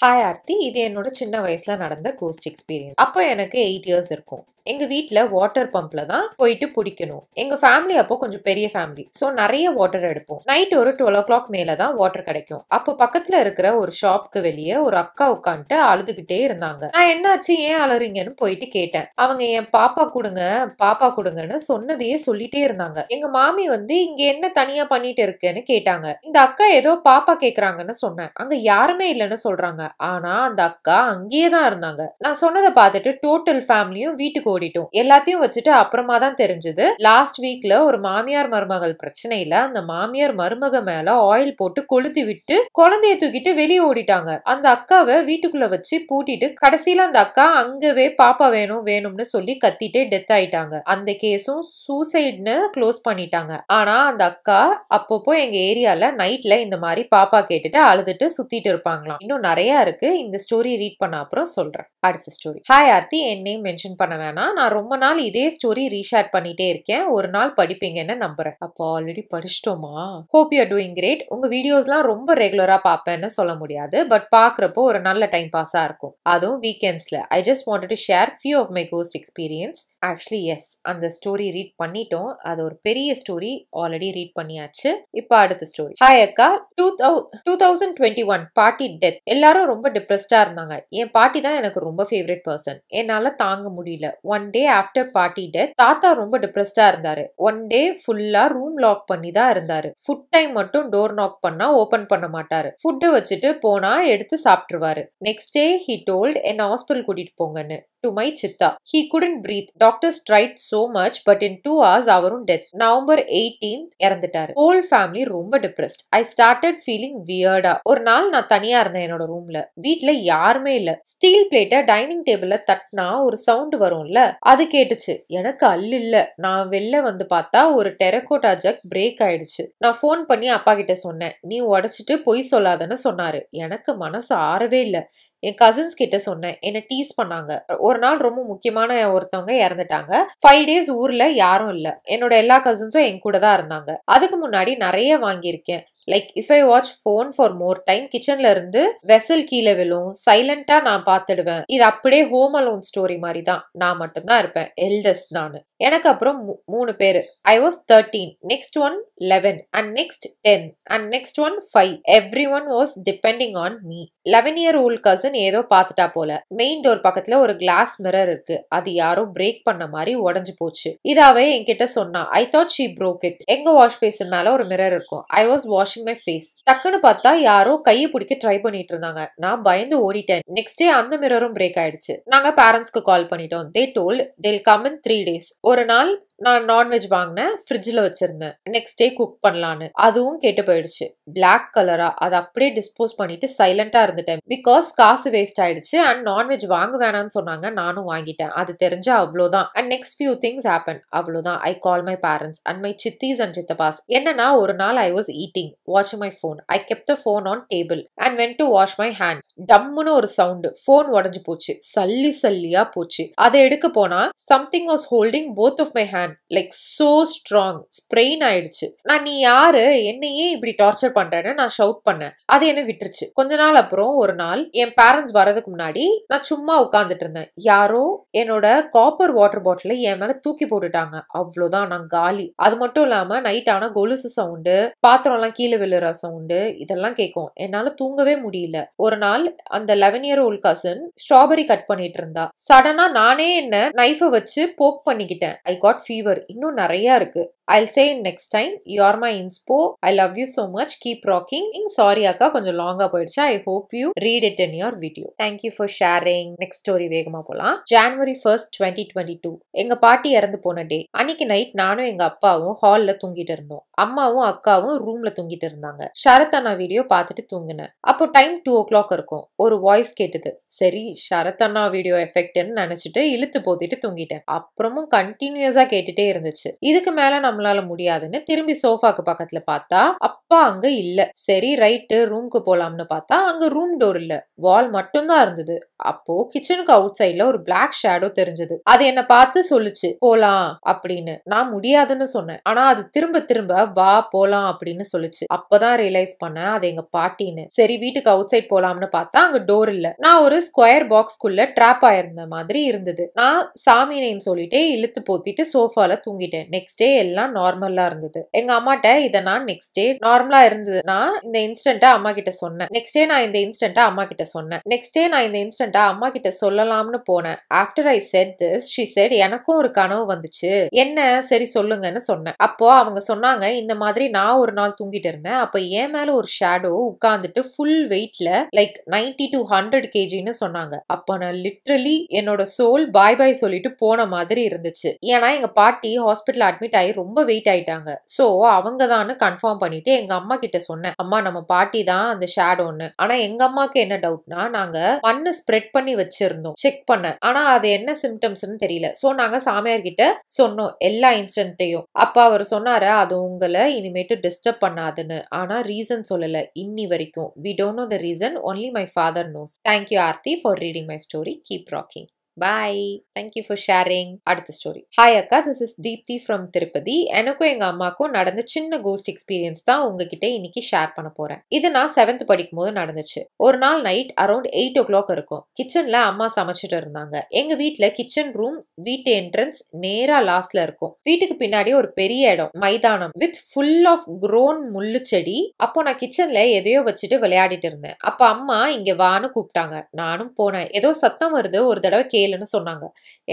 Hi Aarthi, இது என்னோட சின்ன வயசுல நடந்த கோஸ்ட் எக்ஸ்பீரியன்ஸ். அப்போ எனக்கு 8 இயர்ஸ் இருக்கும். எங்க வீட்ல வாட்டர் பம்ப்ல தான் போயிட்டு பிடிக்கணும். எங்க ஃபேமிலி அப்போ கொஞ்சம் பெரிய ஃபேமிலி, ஸோ நிறைய வாட்டர் எடுப்போம். நைட் ஒரு 12 o'clock மேல தான் வாட்டர் கிடைக்கும். அப்போ பக்கத்துல இருக்கிற ஒரு ஷாப்க்கு வெளியே ஒரு அக்கா உட்காந்துட்டு அழுதுகிட்டே இருந்தாங்க. நான் என்னாச்சு, ஏன் அழுறீங்கன்னு போயிட்டு கேட்டேன். அவங்க என் பாப்பா கொடுங்க, பாப்பா கொடுங்கன்னு சொன்னதையே சொல்லிட்டே இருந்தாங்க. எங்க மாமி வந்து இங்க என்ன தனியா பண்ணிட்டு இருக்குன்னு கேட்டாங்க. இந்த அக்கா ஏதோ பாப்பா கேக்குறாங்கன்னு சொன்னேன். அங்க யாருமே இல்லைன்னு சொல்றாங்க. ஆனா அந்த அக்கா அங்கேயே தான் இருந்தாங்க. நான் சொன்னதை பார்த்துட்டு டோட்டல் ஃபேமிலியும் வீட்டுக்கு ஓடிட்டோம். எல்லாத்தையும் வச்சுட்டு அப்புறமா தான் தெரிஞ்சது, லாஸ்ட் வீக்ல ஒரு மாமியார் மருமகள் பிரச்சனையில அந்த மாமியார் மருமக மேல ஆயில் போட்டு கொளுத்தி விட்டு குழந்தைய தூக்கிட்டு வெளியே ஓடிட்டாங்க. அந்த அக்காவை வீட்டுக்குள்ள வச்சு பூட்டிட்டு கடைசியில அந்த அக்கா அங்கவே பாப்பா வேணும் வேணும்னு சொல்லி கத்திட்டே டெத் ஆயிட்டாங்க. அந்த கேஸும் சூசைட்னு க்ளோஸ் பண்ணிட்டாங்க. ஆனா அந்த அக்கா அப்பப்போ எங்க ஏரியால நைட்ல இந்த மாதிரி பாப்பா கேட்டுட்டு அழுதுட்டு சுத்திட்டு இருப்பாங்களாம். இன்னும் நிறைய இருக்கு. இந்த ஸ்டோரி ரீட் பண்ண அப்புறம் சொல்றேன். அடுத்த ஸ்டோரி. ஹாய் ஆர்த்தி, என் நேம் மென்ஷன் பண்ண வேணாம். நான் ரொம்ப நாள் இதே ஸ்டோரி ரீஷேர் பண்ணிட்டே இருக்கேன். ஒரு நாள் படிப்பீங்கன்னு நம்புறேன். அப்போ ஆல்ரெடி படிச்சிட்டோமா? Hope you are doing great. உங்க வீடியோஸ்லாம் ரொம்ப ரெகுலரா பார்ப்பேன்னு சொல்ல முடியாது, பட் பாக்குறப்போ ஒரு நல்ல டைம் பாஸா இருக்கும். அதுவும் வீக்கெண்ட்ஸ்ல. I just wanted to share few of my ghost experience. Actually yes, அந்த ஸ்டோரி ரீட் பண்ணிட்டோம். அது ஒரு பெரிய ஸ்டோரி, ஆல்ரெடி ரீட் பண்ணியாச்சு. இப்போ அடுத்த ஸ்டோரி. ஹாய் அக்கா, 2021 பாட்டி டெத். எல்லாரும் ரொம்ப டிப்ரெஸ்டா இருந்தாங்க. என் பாட்டி தான் எனக்கு ரொம்ப ஃபேவரட் பர்சன். என்னால தாங்க முடியல. ஒன் டே ஆஃப்டர் பாட்டி டெத் தாத்தா ரொம்ப டிப்ரெஸ்டா இருந்தாரு. ஒன் டே ஃபுல்லா ரூம் லாக் பண்ணி தான் இருந்தாரு. ஃபுட் டைம் மட்டும் டோர் நாக் பண்ணா ஓபன் பண்ண மாட்டாரு. ஃபுட்டு வச்சுட்டு போனா எடுத்து சாப்பிட்டுருவாரு. நெக்ஸ்ட் டே ஹி டோல்ட் என்ன ஹாஸ்பிட்டல் கூட்டிட்டு போங்கன்னு. To my chitta. He couldn't breathe. Doctors tried so much, but in 2 hours அவரும் death. November 18th இறந்துட்டாரு. Whole family ரொம்ப depressed. I started feeling weird. ஒரு நாள் நான் தனியா இருந்தேன் என்னோட ரூம்ல. வீட்ல யாருமே இல்ல. ஸ்டீல் பிளேட்டை டைனிங் டேபிள்ல தட்டினா ஒரு சவுண்ட் வரும்ல, அது கேட்டுச்சு. எனக்கு அல்ல இல்ல. நான் வெளில வந்து பார்த்தா ஒரு டெரகோட்டா ஜக் பிரேக் ஆயிடுச்சு. நான் ஃபோன் பண்ணி அப்பா கிட்ட சொன்னேன். நீ உடைச்சிட்டு பொய் சொல்லாதன்னு சொன்னாரு. எனக்கு மனசு ஆறவே இல்ல. என் கசின்ஸ் கிட்ட சொன்னேன். என்ன டீஸ் பண்ணாங்க. ஒரு நாள் ரொம்ப முக்கியமான ஒருத்தவங்க இறந்துட்டாங்க. 5 days ஊர்ல யாரும் இல்ல. என்னோட எல்லா கசின்ஸும் என் கூட தான் இருந்தாங்க. அதுக்கு முன்னாடி நிறைய வாங்கியிருக்கேன். Like if I watch phone for more time, கிச்சன்ல இருந்து வெசல் கீழே விழும், சைலண்டா நான் பார்த்துடுவேன். இது அப்படியே ஹோம் அலோன் ஸ்டோரி மாதிரி தான். நான் மட்டும்தான் இருப்பேன், எல்டஸ்ட் நானு. எனக்கு அப்புறம் 3 பேரு. I was 13, next one 11, and next 10, and next one 5. Every one was depending on me. 11-year-old cousin ஏதோ பார்த்துட்டா போல. மெயின் டோர் பக்கத்துல ஒரு கிளாஸ் மிரர் இருக்கு. அது யாரோ பிரேக் பண்ண மாதிரி உடஞ்சு போச்சு. இதாவே என்கிட்ட சொன்னா. I thought she broke it. எங்க வாஷ் பேசின் மேல ஒரு மிரர் இருக்கும். I was washing my face. டக்குன்னு பார்த்தா யாரோ கையை பிடிக்க ட்ரை பண்ணிட்டு இருந்தாங்க. நான் பயந்து ஓடிட்டேன். நெக்ஸ்ட் டே அந்த மிரரும் பிரேக் ஆயிடுச்சு. நாங்க பேரண்ட்ஸ்க்கு கால் பண்ணிட்டோம். தே told they'll come in 3 days. ஒரு நாள் நான் நான்வெஜ் வாங்கினேன், ஃப்ரிட்ஜில் வச்சிருந்தேன். நெக்ஸ்ட் டே குக் பண்ணலான்னு. அதுவும் கேட்டு போயிடுச்சு. பிளாக் கலரா. அதை அப்படியே டிஸ்போஸ் பண்ணிட்டு சைலண்டா இருந்துட்டேன். பிகாஸ் காசு வேஸ்ட் ஆயிடுச்சு அண்ட் நான்வெஜ் வாங்க வேணாம்னு சொன்னாங்க. நானும் வாங்கிட்டேன். அது தெரிஞ்சா அவ்வளோதான். And next few things happen. அவ்வளோதான். I call my parents and my சித்தீஸ் அண்ட் சித்தப்பாஸ். என்னன்னா, ஒரு நாள் ஐ வாஸ் ஈட்டிங், வாட்சிங் my phone. I kept the phone on table and went to wash my hand. டம்முன்னு ஒரு சவுண்டு. ஃபோன் உடஞ்சு போச்சு. சல்லி சல்லியா போச்சு. அதை எடுக்க போனா something was holding both of my hand. Like so strong. Sprain ஆயிடுச்சு. நான், நீ யாரு, என்னையே இப்படி டார்ச்சர் பண்றேன்னு நான் ஷவுட் பண்ணேன். அது என்ன விட்டுருச்சு. கொஞ்ச நாள் அப்புறம் ஒரு நாள் என் பேரண்ட்ஸ் வரதுக்கு முன்னாடி நான் சும்மா உட்கார்ந்துட்டு இருந்தேன். யாரோ என்னோட காப்பர் வாட்டர் பாட்டில என் மேல தூக்கி போட்டுட்டாங்க. அவ்வளவுதான், நான் காலி. அது மட்டும் இல்லாம நைட் ஆனா கொலுசு சவுண்டு, பாத்திரம் எல்லாம் கீழே விழுற சவுண்டு, இதெல்லாம் கேட்கும். என்னால தூங்கவே முடியல. ஒரு நாள் அந்த 11-year-old கசின் ஸ்ட்ராபெரி கட் பண்ணிட்டு இருந்தா. சடனா நானே என்ன நைஃபை வச்சு போக் பண்ணிக்கிட்டேன். I got fever. இன்னும் நிறைய இருக்கு. I'll say next time. You are my inspo. I love you so much. Keep rocking. Sorry அக்கா, கொஞ்சம் லாங்கா போயிடுச்சு. I hope you read it in your video. Thank you for sharing. Next story வேகமா போலாம். January 1st, 2022. எங்க பாட்டி இறந்து போன டே. அன்னைக்கு நைட் நானும் எங்க அப்பாவும் ஹால்ல தூங்கிட்டு இருந்தோம். அம்மாவும் அக்காவும் ரூம்ல தூங்கிட்டு இருந்தாங்க. சரத் அண்ணா வீடியோ பார்த்துட்டு தூங்கினேன். அப்போ டைம் 2 o'clock இருக்கும். ஒரு வாய்ஸ் கேட்டது. சரி, சரத் அண்ணா வீடியோ எஃபெக்ட்னு நினைச்சிட்டு இழுத்து போத்திட்டு தூங்கிட்டேன். அப்புறமும் கண்டினியூஸா கேட்டுட்டே இருந்துச்சு. இதுக்கு மேல நம்மளால முடியாதுன்னு திரும்பி சோஃபாக்கு பக்கத்துல பார்த்தா அப்பா அங்க இல்ல. சரி ரைட்டு, ரூம்க்கு போலாம்னு பார்த்தா அங்க ரூம் டோர் இல்ல, வால் மட்டும்தான் இருந்தது. அப்போ கிச்சனுக்கு அவுட் சைட்ல ஒரு பிளாக் ஷேடோ தெரிஞ்சது. அது என்ன பார்த்து சொல்லுச்சு போலாம் அப்படின்னு. நான் முடியாதுன்னு சொன்னேன். ஆனா அது திரும்ப திரும்ப வா போலாம் அப்படின்னு சொல்லுச்சு. அப்பதான் ரியலைஸ் பண்ணேன் அது எங்க பாட்டின்னு. சரி வீட்டுக்கு அவுட் சைட் போலாம்னு பார்த்தா அங்க டோர் இல்ல. நான் ஒரு ஸ்கொயர் பாக்ஸ்குள்ள ட்ராப் ஆயிருந்த மாதிரி இருந்தது. நான் சாமி நேம் சொல்லிட்டே இழுத்து போத்திட்டு சோஃபால தூங்கிட்டேன். நெக்ஸ்ட் டே எல்லாம் நார்மலா இருந்தது. எங்க அம்மாட்ட இத நான் நெக்ஸ்ட் டே நார்மலா இருந்தது நான் இந்த இன்ஸ்டன்ட்டா அம்மா கிட்ட சொன்னேன். நெக்ஸ்ட் டே நான் இந்த இன்ஸ்டன்ட்டா அம்மா கிட்ட சொன்னேன். நெக்ஸ்ட் டே நான் இந்த இன்ஸ்டன்ட்டா அம்மா கிட்ட சொல்லலாம்னு போனேன். After I set this she said எனக்கும் ஒரு கனவு வந்துச்சு. என்ன சரி சொல்லுங்கன்னு சொன்னேன். அப்போ அவங்க சொன்னாங்க இந்த மாதிரி நான் ஒரு நாள் தூங்கிட்டு இருந்தேன். அப்ப என் மேல ஒரு ஷேடோ உட்கார்ந்துட்டு ஃபுல் வெயிட்ல லைக் 90 to 100 kgன்னு சொன்னாங்க. அப்ப நான் லிட்டரலி என்னோட சோல் பாய் பாய் சொல்லிட்டு போன மாதிரி இருந்துச்சு. ஏன்னா எங்க பாட்டி ஹாஸ்பிட்டல் அட்மிட் ஆகி ரொம்ப வெயிட் ஆயிட்டாங்க. சோ அவங்க தான் கன்ஃபார்ம் பண்ணிட்டு எங்க அம்மா கிட்ட சொன்னேன். அம்மா நம்ம பாட்டி தான் அந்த ஷேடோன்னு. ஆனா எங்க அம்மாக்கு என்ன டவுட்னா நாங்க மண்ணு ஸ்ப்ரெட் பண்ணி வச்சிருந்தோம் செக் பண்ண. ஆனா அது என்ன சிம்டம்ஸ்னு தெரியல. சோ நாங்க சாமியார் கிட்ட சொன்னோம் எல்லா இன்ஸ்டன்ட்டையும். அப்ப அவர் சொன்னாரு அது உங்களை இனிமேட்டு டிஸ்டர்ப் பண்ணாதுன்னு. ஆனா ரீசன் சொல்லல இன்னி வரைக்கும். We don't know the reason, only my father knows. Thank you Aarti for reading my story. Keep rocking. Bye. Thank you for sharing. அடுத்த ஸ்டோரி. ஹாய் அக்கா, this is Deepti from Tirupati. எனக்கும் எங்க அம்மாக்கும் நடந்த சின்ன கோஸ்ட் எக்ஸ்பீரியன்ஸ் தான் உங்ககிட்ட இன்னைக்கு ஷேர் பண்ண போறேன். இது நான் 7th படிக்கும் போது நடந்துச்சு. ஒரு நாள் நைட் அரௌண்ட் 8 o'clock இருக்கும். கிச்சன்ல அம்மா சமைச்சிட்டு இருந்தாங்க. எங்க வீட்ல கிச்சன் ரூம் வீட்டு என்ட்ரன்ஸ் நேரா லாஸ்ட்ல இருக்கும். வீட்டுக்கு பின்னாடி ஒரு பெரிய இடம் மைதானம் வித் ஃபுல் ஆஃப் க்ரோன் முள்ளு செடி. அப்போ நான் கிச்சன்ல எதையோ வச்சுட்டு விளையாடிட்டு இருந்தேன். அப்ப அம்மா இங்க வான்னு கூப்பிட்டாங்க. நானும் போனேன். ஏதோ சத்தம் வருது, ஒரு தடவை கேளுன்னு சொன்னாங்க.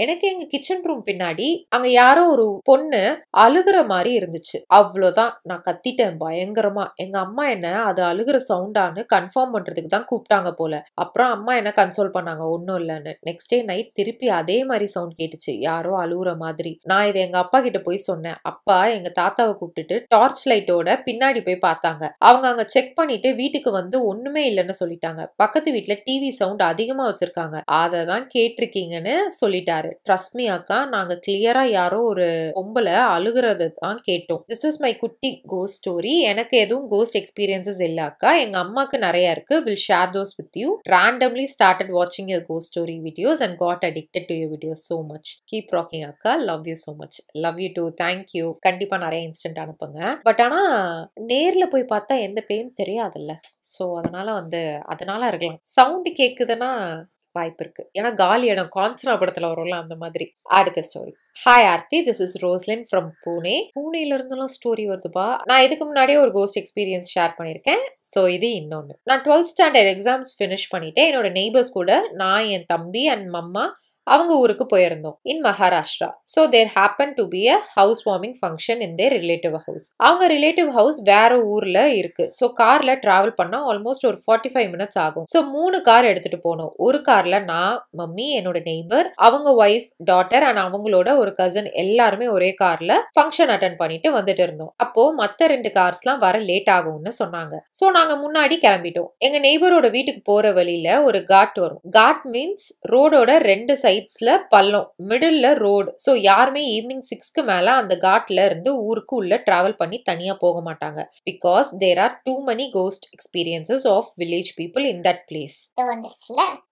எனக்கு எங்க கிச்சன் ரூம் பின்னாடி அங்க யாரோ ஒரு பொண்ணு அழுகுற மாதிரி இருந்துச்சு. அவ்வளவுதான். நான் கத்திட்டேன் பயங்கரமா. எங்க அம்மா என்ன அது அழுகுற சவுண்டான்னு கன்ஃபார்ம் பண்றதுக்கு தான் கூப்பிட்டாங்க போல. அப்புறம் அம்மா என்ன கன்சோல் பண்ணாங்க ஒன்னும் இல்லன்னு. நெக்ஸ்ட் டே நைட் திருப்பி அதே மாதிரி சவுண்ட் கேட்டுச்சு, யாரோ அழுகுற மாதிரி. நான் இதை எங்க அப்பா கிட்ட போய் சொன்னேன். அப்பா எங்க தாத்தாவை கூப்பிட்டுட்டு டார்ச் லைட்டோட பின்னாடி போய் பார்த்தாங்க. அவங்க அங்க செக் பண்ணிட்டு வீட்டுக்கு வந்து ஒண்ணுமே இல்லைன்னு சொல்லிட்டாங்க. பக்கத்து வீட்டுல டிவி சவுண்ட் அதிகமா வச்சிருக்காங்க, அதை தான் கேட்டிருக்கீங்கன்னு சொல்லிட்டாரு. ட்ரஸ்ட் மீ அக்கா, நாங்க கிளியரா யாரோ ஒரு பொம்பளை அழுகுறது தான் கேட்டோம். திஸ் இஸ் மை குட்டி கோஸ்ட் ஸ்டோரி. எனக்கு எதுவும் கோஸ்ட் எக்ஸ்பீரியன்சஸ் இல்ல அக்கா, எங்க அம்மாக்கு நிறைய இருக்கு. Will share those with you. Randomly started watching your ghost story videos and got addicted to your videos so much. Keep rocking அக்கா, love you so much. Love you too, thank you. கண்டிப்பா நிறைய instant அனுப்புங்க. But ஆனா நேர்ல போய் பார்த்தா எந்த பேயும் தெரியாதுல்ல. சோ அதனால இருக்கலாம். சவுண்ட் கேக்குதுன்னா வாய்ப்பு இருக்கு. ஏன்னா காலி இடம் காஞ்சனா படத்துல வரும்ல அந்த மாதிரி. அடுத்த story. Hi Aarthi, this is Roslin from Pune. பூனேல இருந்தெல்லாம் ஸ்டோரி வருதுப்பா. நான் இதுக்கு முன்னாடியே ஒரு கோஸ்ட் எக்ஸ்பீரியன்ஸ் ஷேர் பண்ணியிருக்கேன். ஸோ இது இன்னொன்று. நான் 12th ஸ்டாண்டர்ட் எக்ஸாம்ஸ் ஃபினிஷ் பண்ணிட்டேன். என்னோட நெய்பர்ஸ் கூட நான், என் தம்பி அண்ட் மம்மா அவங்க ஊருக்கு போயிருந்தோம் in Maharashtra. So there happen to be a house warming function in their relative house. அவங்க ரிலேட்டிவ் ஹவுஸ் வேற ஊர்ல இருக்கு. ஸோ கார்ல டிராவல் பண்ணா ஆல்மோஸ்ட் ஒரு 45 minutes ஆகும். ஸோ 3 கார் எடுத்துட்டு போனோம். ஒரு கார்ல நான், மம்மி, என்னோட நெய்பர், அவங்க ஒய்ஃப், டாட்டர் அண்ட் அவங்களோட ஒரு கசன் எல்லாருமே ஒரே கார்ல ஃபங்க்ஷன் அட்டென்ட் பண்ணிட்டு வந்துட்டு இருந்தோம். அப்போ மத்த 2 கார்ஸ்லாம் வர லேட் ஆகும்னு சொன்னாங்க. ஸோ நாங்க முன்னாடி கிளம்பிட்டோம். எங்க நெய்பரோட வீட்டுக்கு போற வழியில ஒரு காட் வரும். காட் மீன்ஸ் ரோடோட 2 சைட்ஸ்ல பள்ளம், மிடில்ல ரோடு. சோ யாருமே ஈவினிங் 6க்கு மேல அந்த காட்ல இருந்து ஊருக்கு உள்ள டிராவல் பண்ணி தனியா போக மாட்டாங்க. Because there are too many ghost experiences of village people in that place.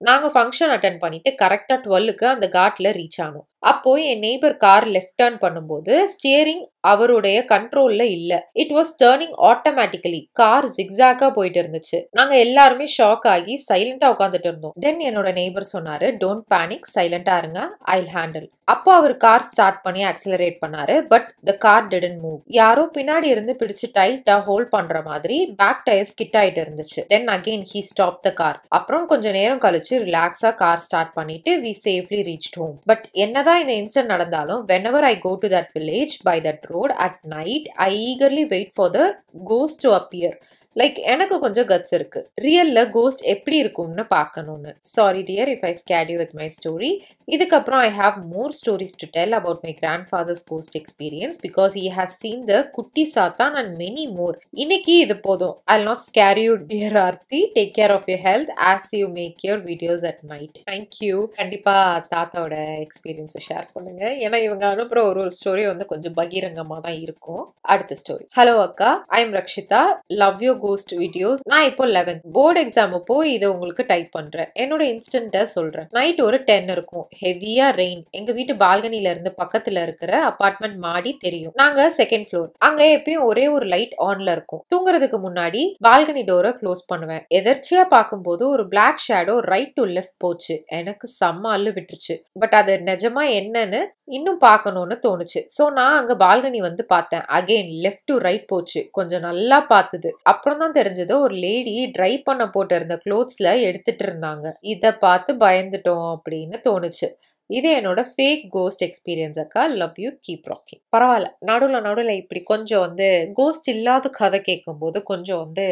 நாங்க ஃபங்க்ஷன் அட்டென்ட் பண்ணிட்டு கரெக்டா 12க்கு அந்த காட்ல ரீச் ஆனோம். அப்போ என் நெய்பர் கார் லெஃப்ட் டர்ன் பண்ணும்போது ஸ்டியரிங் அவருடைய கண்ட்ரோல்ல இல்ல. It was turning automatically. Car ஜிக்ஸாக்கா போயிட்டு இருந்துச்சு. நாங்க எல்லாருமே ஷாக் ஆகி சைலண்டா உட்காந்துட்டு இருந்தோம். தென் என்னோட நெய்பர் சொன்னாரு, டோன்ட் பேனிக், சைலண்டா இருங்க, ஐல் ஹேண்டில். அப்போ அவர் கார் ஸ்டார்ட் பண்ணி ஆக்சிலரேட் பண்ணாரு. But the car didn't move. யாரோ பின்னாடி இருந்து பிடிச்சு டைட்டா ஹோல்ட் பண்ற மாதிரி பேக் டயர்ஸ் கிட் ஆயிட்டு இருந்துச்சு. Then again he stop the car. அப்புறம் கொஞ்ச நேரம் கழிச்சு ரிலாக்ஸா கார் ஸ்டார்ட் பண்ணிட்டு we safely reached home. But என்னதான் இந்த இன்சிடென்ட் நடந்தாலும் whenever I go to that village by that road at night, I eagerly wait for the ghost to appear. Like எனக்கு கொஞ்சம் கட்ஸ் இருக்கு. ரியல்ல கோஸ்ட் எப்படி இருக்கும்னு பார்க்கணும்னு. Sorry dear if I scared you with my story. இதுக்கப்புறம் I have more stories to tell about my grandfather's ghost experience because he has seen the Kutti Chathan and many more. இன்னைக்கு இது போதும். I'll not scare you dear Aarti. Take care of your health as you make your videos at night. Thank you. கண்டிப்பா தாத்தாவோட எக்ஸ்பீரியன்ஸை share பண்ணுங்க. ஏன்னா இவங்க அனுப்புற ஒரு ஸ்டோரி கொஞ்சம் பகிரங்கமா தான் இருக்கும். அடுத்த ஸ்டோரி. ஹலோ அக்கா, I am Rakshitha. Love you ghost videos. நான் இப்போ 11th போர்டு எக்ஸாம் அப்போ இதை உங்களுக்கு டைப் பண்றேன். என்னோட இன்ஸ்டன்ட்டை சொல்றேன். நைட் ஒரு 10 இருக்கும். ஹெவியா ரெயின். எங்க வீட்டு பால்கனில இருந்து பக்கத்துல இருக்கிற அபார்ட்மெண்ட் மாடி தெரியும். நாங்க செகண்ட் ஃப்ளோர். அங்க எப்பயும் ஒரே ஒரு லைட் ஆன்ல இருக்கும். தூங்குறதுக்கு முன்னாடி பால்கனி டோரை க்ளோஸ் பண்ணுவேன். எதர்ச்சியா பார்க்கும்போது ஒரு black shadow right to left போச்சு. எனக்கு செம்ம அள்ளு விட்டுருச்சு. பட் அது நிஜமா என்னன்னு இன்னும் பார்க்கணும்னு தோணுச்சு. சோ நான் அங்க பால்கனி வந்து பார்த்தேன். அகைன் லெஃப்ட் டு ரைட் போச்சு. கொஞ்சம் நல்லா பார்த்தது. அப்புறம் தான் தெரிஞ்சது ஒரு லேடி ட்ரை பண்ண போட்டு இருந்த க்ளோத்ஸ்ல எடுத்துட்டு இருந்தாங்க. இத பார்த்து பயந்துட்டோம் அப்படின்னு தோணுச்சு. இது என்னோட ஃபேக் கோஸ்ட் எக்ஸ்பீரியன்ஸ் அக்கா. Love you, keep rocking. பரவாயில்ல, நடுவில் இப்படி கொஞ்சம் வந்து கோஸ்ட் இல்லாத கதை கேட்கும்போது கொஞ்சம் வந்து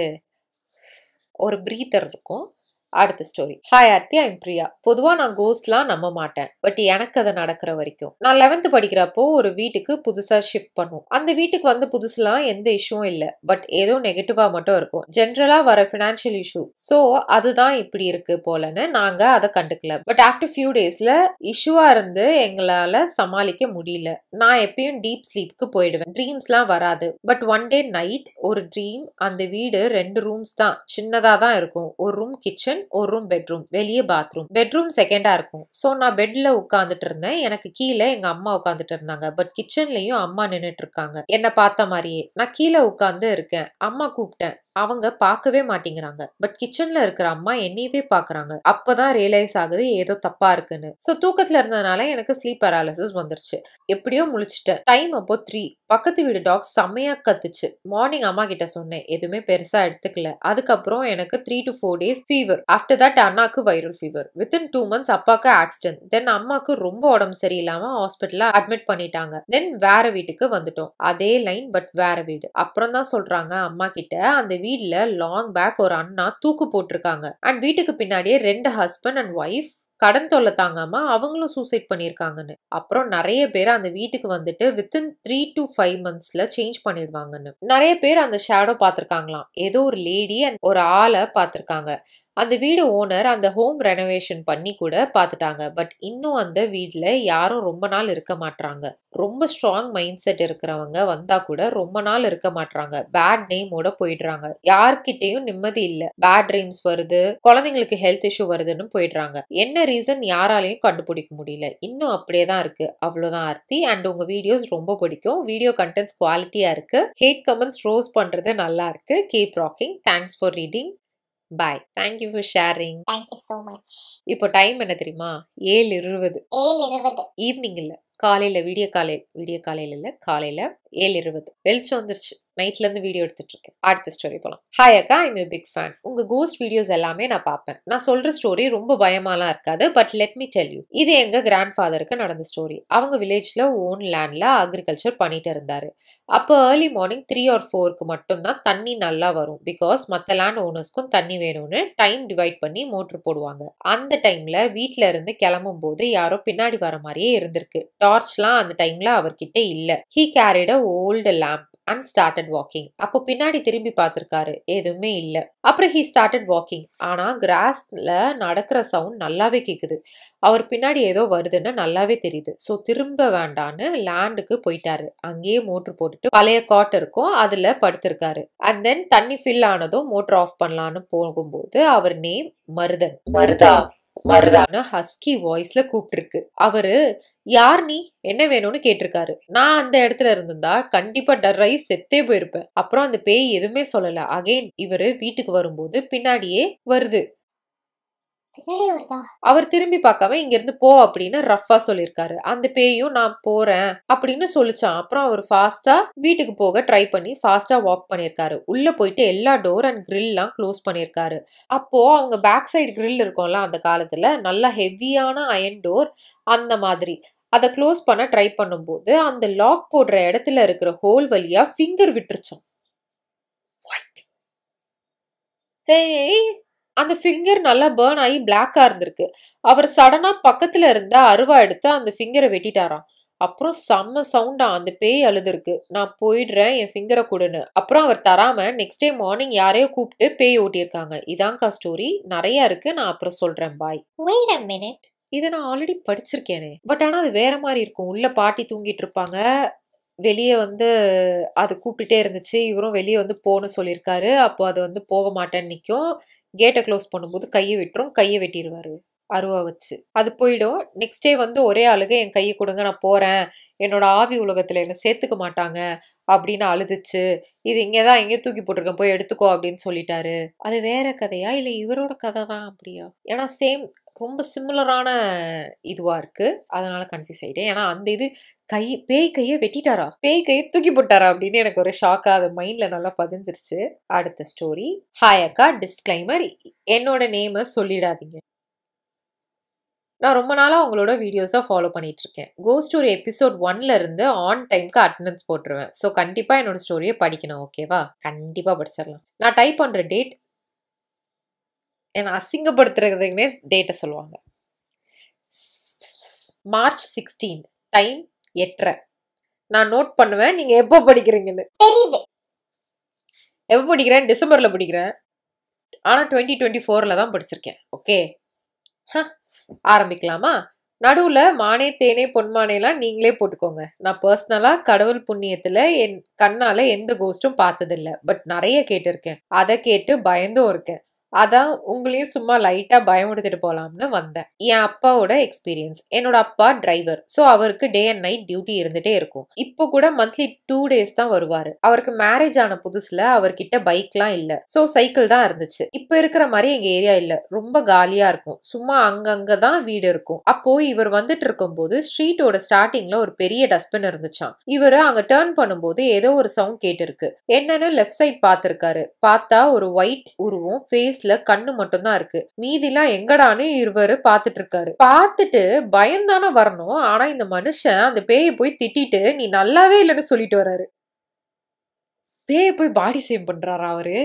ஒரு பிரீத்தர் இருக்கும். அடுத்த story. Hi Aarthi, I'm Priya. பொதுவா நான் கோஸ்ட்லாம் நம்ப மாட்டேன். பட் எனக்கு அது நடக்கிற வரைக்கும். நான் 11th படிக்கிறப்போ ஒரு வீட்டுக்கு புதுசா ஷிஃப்ட் பண்ணும். அந்த வீட்டுக்கு வந்து புதுசுலாம் எந்த இஷ்யூவும் இல்ல. பட் ஏதோ நெகட்டிவா மட்டும் இருக்கும். ஜென்ரலா வர ஃபினான்ஷியல் இஷ்யூ. சோ அதுதான் இப்படி இருக்கு போலன்னு நாங்க அதை கண்டுக்கல. பட் ஆஃப்டர் ஃபியூ டேஸ்ல இஷ்யூவா இருந்து எங்களால சமாளிக்க முடியல. நான் எப்பயும் டீப் ஸ்லீப்க்கு போயிடுவேன். ட்ரீம்ஸ்லாம் வராது. பட் ஒன் டே நைட் ஒரு ட்ரீம். அந்த வீடு 2 ரூம்ஸ் தான், சின்னதா தான் இருக்கும். ஒரு ரூம் கிச்சன், ஒரு ரூம் பெட்ரூம், வெளியே பாத்ரூம். பெட்ரூம் செகண்டா இருக்கும். சோ நான் பெட்ல உட்கார்ந்துட்டு இருந்தேன். எனக்கு கீழே எங்க அம்மா உட்கார்ந்துட்டு இருந்தாங்க. பட் கிச்சன்லயும் அம்மா நின்னுட்டு இருக்காங்க. என்ன பார்த்த மாதிரியே. நான் கீழே உட்கார்ந்து இருக்கேன். அம்மா கூப்பிட்டேன். அவங்க பார்க்கவே மாட்டேங்கிறாங்க. பட் கிச்சன்ல இருக்கிற அம்மா என்னையவே பாக்குறாங்க. அப்பதான் ரியலைஸ் ஆகுது ஏதோ தப்பா இருக்குன்னு. சோ தூக்கத்துல இருந்ததுனால எனக்கு ஸ்லீப் பேராலிசிஸ் வந்துருச்சு. எப்படியோ முழிச்சிட்டேன். டைம் அப்போ 3. பக்கத்து வீடு டாக் செம்மையா கத்துச்சு. மார்னிங் அம்மா கிட்ட சொன்னேன். எதுவுமே பெருசா எடுத்துக்கல. அதுக்கப்புறம் எனக்கு 3 to 4 days fever. After that அண்ணாக்கு வைரல் ஃபீவர். வித்தின் 2 months அப்பாக்கு ஆக்சிடென்ட். தென் அம்மாக்கு ரொம்ப உடம்பு சரியில்லாம ஹாஸ்பிட்டல்ல அட்மிட் பண்ணிட்டாங்க. தென் வேற வீட்டுக்கு வந்துட்டோம். அதே லைன் பட் வேற வீடு. அப்புறம் தான் சொல்றாங்க அம்மா கிட்ட, அந்த வீட்ல லாங் பேக் ஒரு அண்ணா தூக்கு போட்டிருக்காங்க. அண்ட் வீட்டுக்கு பின்னாடியே 2 ஹஸ்பண்ட் அண்ட் ஒய்ஃப் கடன் தொல்லை தாங்காம அவங்களும் சூசைட் பண்ணிருக்காங்கன்னு. அப்புறம் நிறைய பேர் அந்த வீட்டுக்கு வந்துட்டு வித்தின் 3 to 5 monthsல சேஞ்ச் பண்ணிடுவாங்கன்னு. நிறைய பேர் அந்த ஷேடோ பார்த்திருக்காங்களாம். ஏதோ ஒரு லேடி அண்ட் ஒரு ஆளை பார்த்திருக்காங்க. அந்த வீடு ஓனர் அந்த ஹோம் ரெனோவேஷன் பண்ணி கூட பார்த்துட்டாங்க. பட் இன்னும் அந்த வீட்ல யாரும் ரொம்ப நாள் இருக்க மாட்டாங்க. ரொம்ப ஸ்ட்ராங் மைண்ட் செட் இருக்கிறவங்க வந்தா கூட ரொம்ப நாள் இருக்க மாட்டாங்க. பேட் நேமோட போயிடுறாங்க. யார்கிட்டயும் நிம்மதி இல்ல. பேட் ட்ரீம்ஸ் வருது, குழந்தைங்களுக்கு ஹெல்த் இஷ்யூ வருதுன்னு போயிடுறாங்க. என்ன ரீசன் யாராலையும் கண்டுபிடிக்க முடியல. இன்னும் அப்படியே தான் இருக்கு. அவ்வளவுதான் ஆர்த்தி. அண்ட் உங்க வீடியோஸ் ரொம்ப பிடிக்கும். வீடியோ கண்டென்ட்ஸ் குவாலிட்டியா இருக்கு. ஹேட் கமெண்ட்ஸ் ரோஸ் பண்றது நல்லா இருக்கு. Keep rocking. Thanks for reading. Bye. Thank you for sharing. Thank you so much. இப்போ டைம் என்ன தெரியுமா? 7:20. 7:20. ஈவினிங் இல்ல, காலையில. விடிய காலையில இல்ல, காலையில 7:20. வெளிச்சம் வந்துருச்சு. நைட்ல இருந்து வீடியோ எடுத்துட்டு இருக்கேன். அடுத்த ஸ்டோரி போலாம். ஹாய் அக்கா, ஐம் a பிக் ஃபேன். உங்க கோஸ்ட் வீடியோஸ் எல்லாமே நான் பார்ப்பேன். நான் சொல்ற ஸ்டோரி ரொம்ப பயமாலாம் இருக்காது. But let me tell you. இது எங்க கிராண்ட் ஃபாதருக்கு நடந்த ஸ்டோரி. அவங்க வில்லேஜ்ல ஓன் லேண்ட்ல அக்ரிகல்ச்சர் பண்ணிட்டு இருந்தாரு. அப்போ ஏர்லி மார்னிங் 3 or 4க்கு மட்டும் தான் தண்ணி நல்லா வரும். பிகாஸ் மற்ற லேண்ட் ஓனர்ஸ்க்கும் தண்ணி வேணும்னு டைம் டிவைட் பண்ணி மோட்டர் போடுவாங்க. அந்த டைம்ல வீட்ல இருந்து கிளம்பும் போது யாரோ பின்னாடி வர மாதிரியே இருந்திருக்கு. டார்ச்லாம் அந்த டைம்ல அவர்கிட்ட இல்ல. He carried a old lamp and started walking. அப்போ பின்னாடி திரும்பி பார்த்திருக்காரு. எதுவுமே இல்ல. அப்புறம் he started walking. ஆனா கிராஸ்ல நடக்கிற சவுண்ட் நல்லாவே கேக்குது. அவர் பின்னாடி ஏதோ வருதுன்னு நல்லாவே தெரியுது. சோ திரும்ப வேண்டான்னு லேண்டுக்கு போயிட்டாரு. அங்கேயே மோட்டர் போட்டுட்டு பழைய காட் இருக்கும், அதுல படுத்திருக்காரு. அண்ட் தென் தண்ணி ஃபில் ஆனதும் மோட்டர் ஆஃப் பண்ணலான்னு போகும்போது அவர் நேம் மருதன். மருதான்னு ஹஸ்கி வாய்ஸ்ல கூப்பிட்டுருக்கு. அவரு யார் நீ, என்ன வேணும்னு கேட்டிருக்காரு. நான் அந்த இடத்துல இருந்திருந்தா கண்டிப்பா டர்ராயி செத்தே போயிருப்பேன். அப்புறம் அந்த பேய் எதுவுமே சொல்லல. அகைன் இவரு வீட்டுக்கு வரும்போது பின்னாடியே வருது. அவர் திரும்பி பார்க்காம இங்க இருந்து போ அப்படின்னு ரஃபா சொல்லிருக்காரு. அந்த பேயும் நான் போறேன் அப்படின்னு சொல்லிச்சான். அப்புறம் அவர் ஃபாஸ்டா வீட்டுக்கு போக ட்ரை பண்ணி ஃபாஸ்டா வாக் பண்ணிருக்காரு. உள்ள போயிட்டு எல்லா டோர் அண்ட் கிரில் எல்லாம் க்ளோஸ் பண்ணிருக்காரு. அப்போ அவங்க பேக் சைடு கிரில் இருக்கும்ல, அந்த காலத்துல நல்லா ஹெவியான அயன் டோர் அந்த மாதிரி. அதை க்ளோஸ் பண்ண ட்ரை பண்ணும்போது அந்த லாக் போடுற இடத்துல இருக்கிற ஹோல் வழியா ஃபிங்கர் விட்டுருச்சோம். அந்த ஃபிங்கர் நல்லா பேர்ன் ஆகி பிளாக்கா இருந்திருக்கு. அவர் சடனா பக்கத்துல இருந்த அருவா எடுத்து அந்த ஃபிங்கரை வெட்டிட்டாராம். அப்புறம் செம்ம சவுண்டா அந்த பேய் அழுதுருக்கு. நான் போயிடுறேன், என் ஃபிங்கரை கொடுன்னு. அப்புறம் அவர் தராம நெக்ஸ்ட் டே மார்னிங் யாரையோ கூப்பிட்டு பேய் ஓட்டியிருக்காங்க. இதான்கா ஸ்டோரி. நிறைய இருக்கு, நான் அப்புறம் சொல்றேன். பாய். Wait a minute. இதை நான் ஆல்ரெடி படிச்சிருக்கேனே. பட் ஆனா அது வேற மாதிரி இருக்கும். உள்ள பாட்டி தூங்கிட்டு இருப்பாங்க, வெளிய வந்து அது கூப்பிட்டுட்டே இருந்துச்சு. இவரும் வெளிய வந்து போன்னு சொல்லியிருக்காரு. அப்போ அது வந்து போக மாட்டேன்னு நிக்கும். கேட்ட க்ளோஸ் பண்ணும்போது கைய விட்டுரும். கைய வெட்டிருவாரு. அருவா வச்சு. அது போயிடும். நெக்ஸ்ட் டே வந்து ஒரே அழுகை, "என் கைய குடுங்க நான் போறேன். என்னோட ஆவி உலகத்துல என்ன சேர்த்துக்க மாட்டாங்க." அப்படின்னு அழுதுச்சு. "இது இங்க தான் எங்கேயோ தூக்கி போட்டுருக்கேன். போய் எடுத்துக்கோ." அப்படின்னு சொல்லிட்டாரு. அது வேற கதையா? இல்ல இவரோட கதை தான் அப்படியா? ஏன்னா சேம் ரொம்ப சிமிலரான இதுவா இருக்கு. அதனால கன்ஃப்யூஸ் ஆயிட்டேன். ஏன்னா அந்த இது பேய் கைய வெட்டிட்டாரா? பேய் கைய தூக்கி போட்டாரா? அப்படின்னு எனக்கு ஒரு ஷாக்கா அது மைண்ட்ல நல்லா பதிஞ்சிருச்சு. அடுத்த ஸ்டோரி. ஹாய் அக்கா, டிஸ்க்ளைமர். என்னோட நேம சொல்லிடாதீங்க. நான் ரொம்ப நாளா உங்களோட வீடியோஸை ஃபாலோ பண்ணிட்டு இருக்கேன். கோஸ்ட் ஸ்டோரி எபிசோட் 1ல இருந்து ஆன் டைம்க்கு அட்டெண்டன்ஸ் போட்டுருவேன். ஸோ கண்டிப்பா என்னோட ஸ்டோரியை படிக்கணும். ஓகேவா? கண்டிப்பா படிச்சிடலாம். நான் டைப் பண்ற டேட் என்ன அசிங்கப்படுத்துறதுக்குன்னே டேட்டை சொல்லுவாங்க. March 16 time 8:30. நான் நோட் பண்ணுவேன் நீங்க எப்போ படிக்கிறீங்கன்னு. தெரியுது. எப்போ படிக்கிறேன்? டிசம்பர்ல படிக்கிறேன். ஆனா 2024ல தான் படிச்சிருக்கேன். ஓகே, ஆரம்பிக்கலாமா? நடுவுல மானே தேனே பொன்மானேலாம் நீங்களே போட்டுக்கோங்க. நான் பர்சனலா கடவுள் புண்ணியத்துல என் கண்ணால எந்த கோஸ்டும் பார்த்ததில்ல. பட் நிறைய கேட்டிருக்கேன். அதை கேட்டு பயந்தும் இருக்கேன். அதான் உங்களையும் சும்மா லைட்டா பயமுடுத்திட்டு போலாம்னு வந்தேன். என் அப்பாவோட எக்ஸ்பீரியன்ஸ். என்னோட அப்பா டிரைவர். ஸோ அவருக்கு டே அண்ட் நைட் டியூட்டி இருந்துட்டே இருக்கும். இப்போ கூட மந்த்லி 2 days தான் வருவாரு. அவருக்கு மேரேஜ் ஆன புதுசுல அவர்கிட்ட பைக்லாம் இல்ல. ஸோ சைக்கிள் தான் இருந்துச்சு. இப்போ இருக்கிற மாதிரி எங்க ஏரியா இல்ல. ரொம்ப காலியா இருக்கும். சும்மா அங்கங்க தான் வீடு இருக்கும். அப்போ இவர் வந்துட்டு இருக்கும்போது ஸ்ட்ரீட்டோட ஸ்டார்டிங்ல ஒரு பெரிய டஸ்ட்பின் இருந்துச்சாம். இவரு அங்க டர்ன் பண்ணும்போது ஏதோ ஒரு சவுண்ட் கேட்டிருக்கு. என்னன்னு லெஃப்ட் சைட் பார்த்திருக்காரு. பார்த்தா ஒரு ஒயிட் உருவம், ஃபேஸ்ல கண்ணு மட்டும் தான் இருக்கு. மீதிலாம் எங்கடான்னு இவரு பார்த்துட்டு இருக்காரு. பார்த்துட்டு பயந்தானே வரணும். ஆனா இந்த மனுஷன் அந்த பேயை போய் திட்டிட்டு நீ நல்லாவே இல்லைன்னு சொல்லிட்டு வராரு. பேயை போய் பாடி சேம் பண்றாரா அவரு?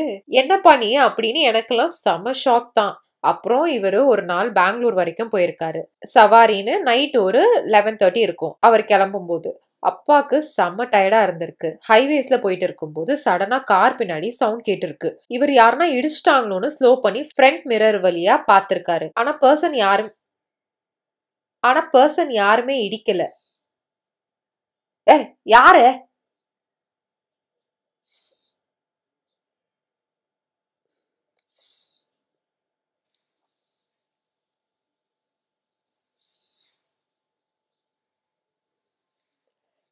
என்னப்பா நீ அப்படின்னு எனக்கெல்லாம் செம ஷாக் தான். அப்புறம் இவரு ஒரு நாள் பெங்களூர் வரைக்கும் போயிருக்காரு. சவாரின்னு நைட் ஒரு 11:30 இருக்கும் அவர் கிளம்பும் போது. அப்பாக்கு செம்ம டயர்டா இருந்திருக்கு. ஹைவேஸ்ல போயிட்டு இருக்கும்போது சடனா கார் பின்னாடி சவுண்ட் கேட்டிருக்கு. இவர் யாருன்னா இடிச்சிட்டாங்களோன்னு ஸ்லோ பண்ணி ஃப்ரண்ட் மிரர் வழியா பார்த்திருக்காரு. ஆனா பர்சன் யாருமே இடிக்கல. யாரு?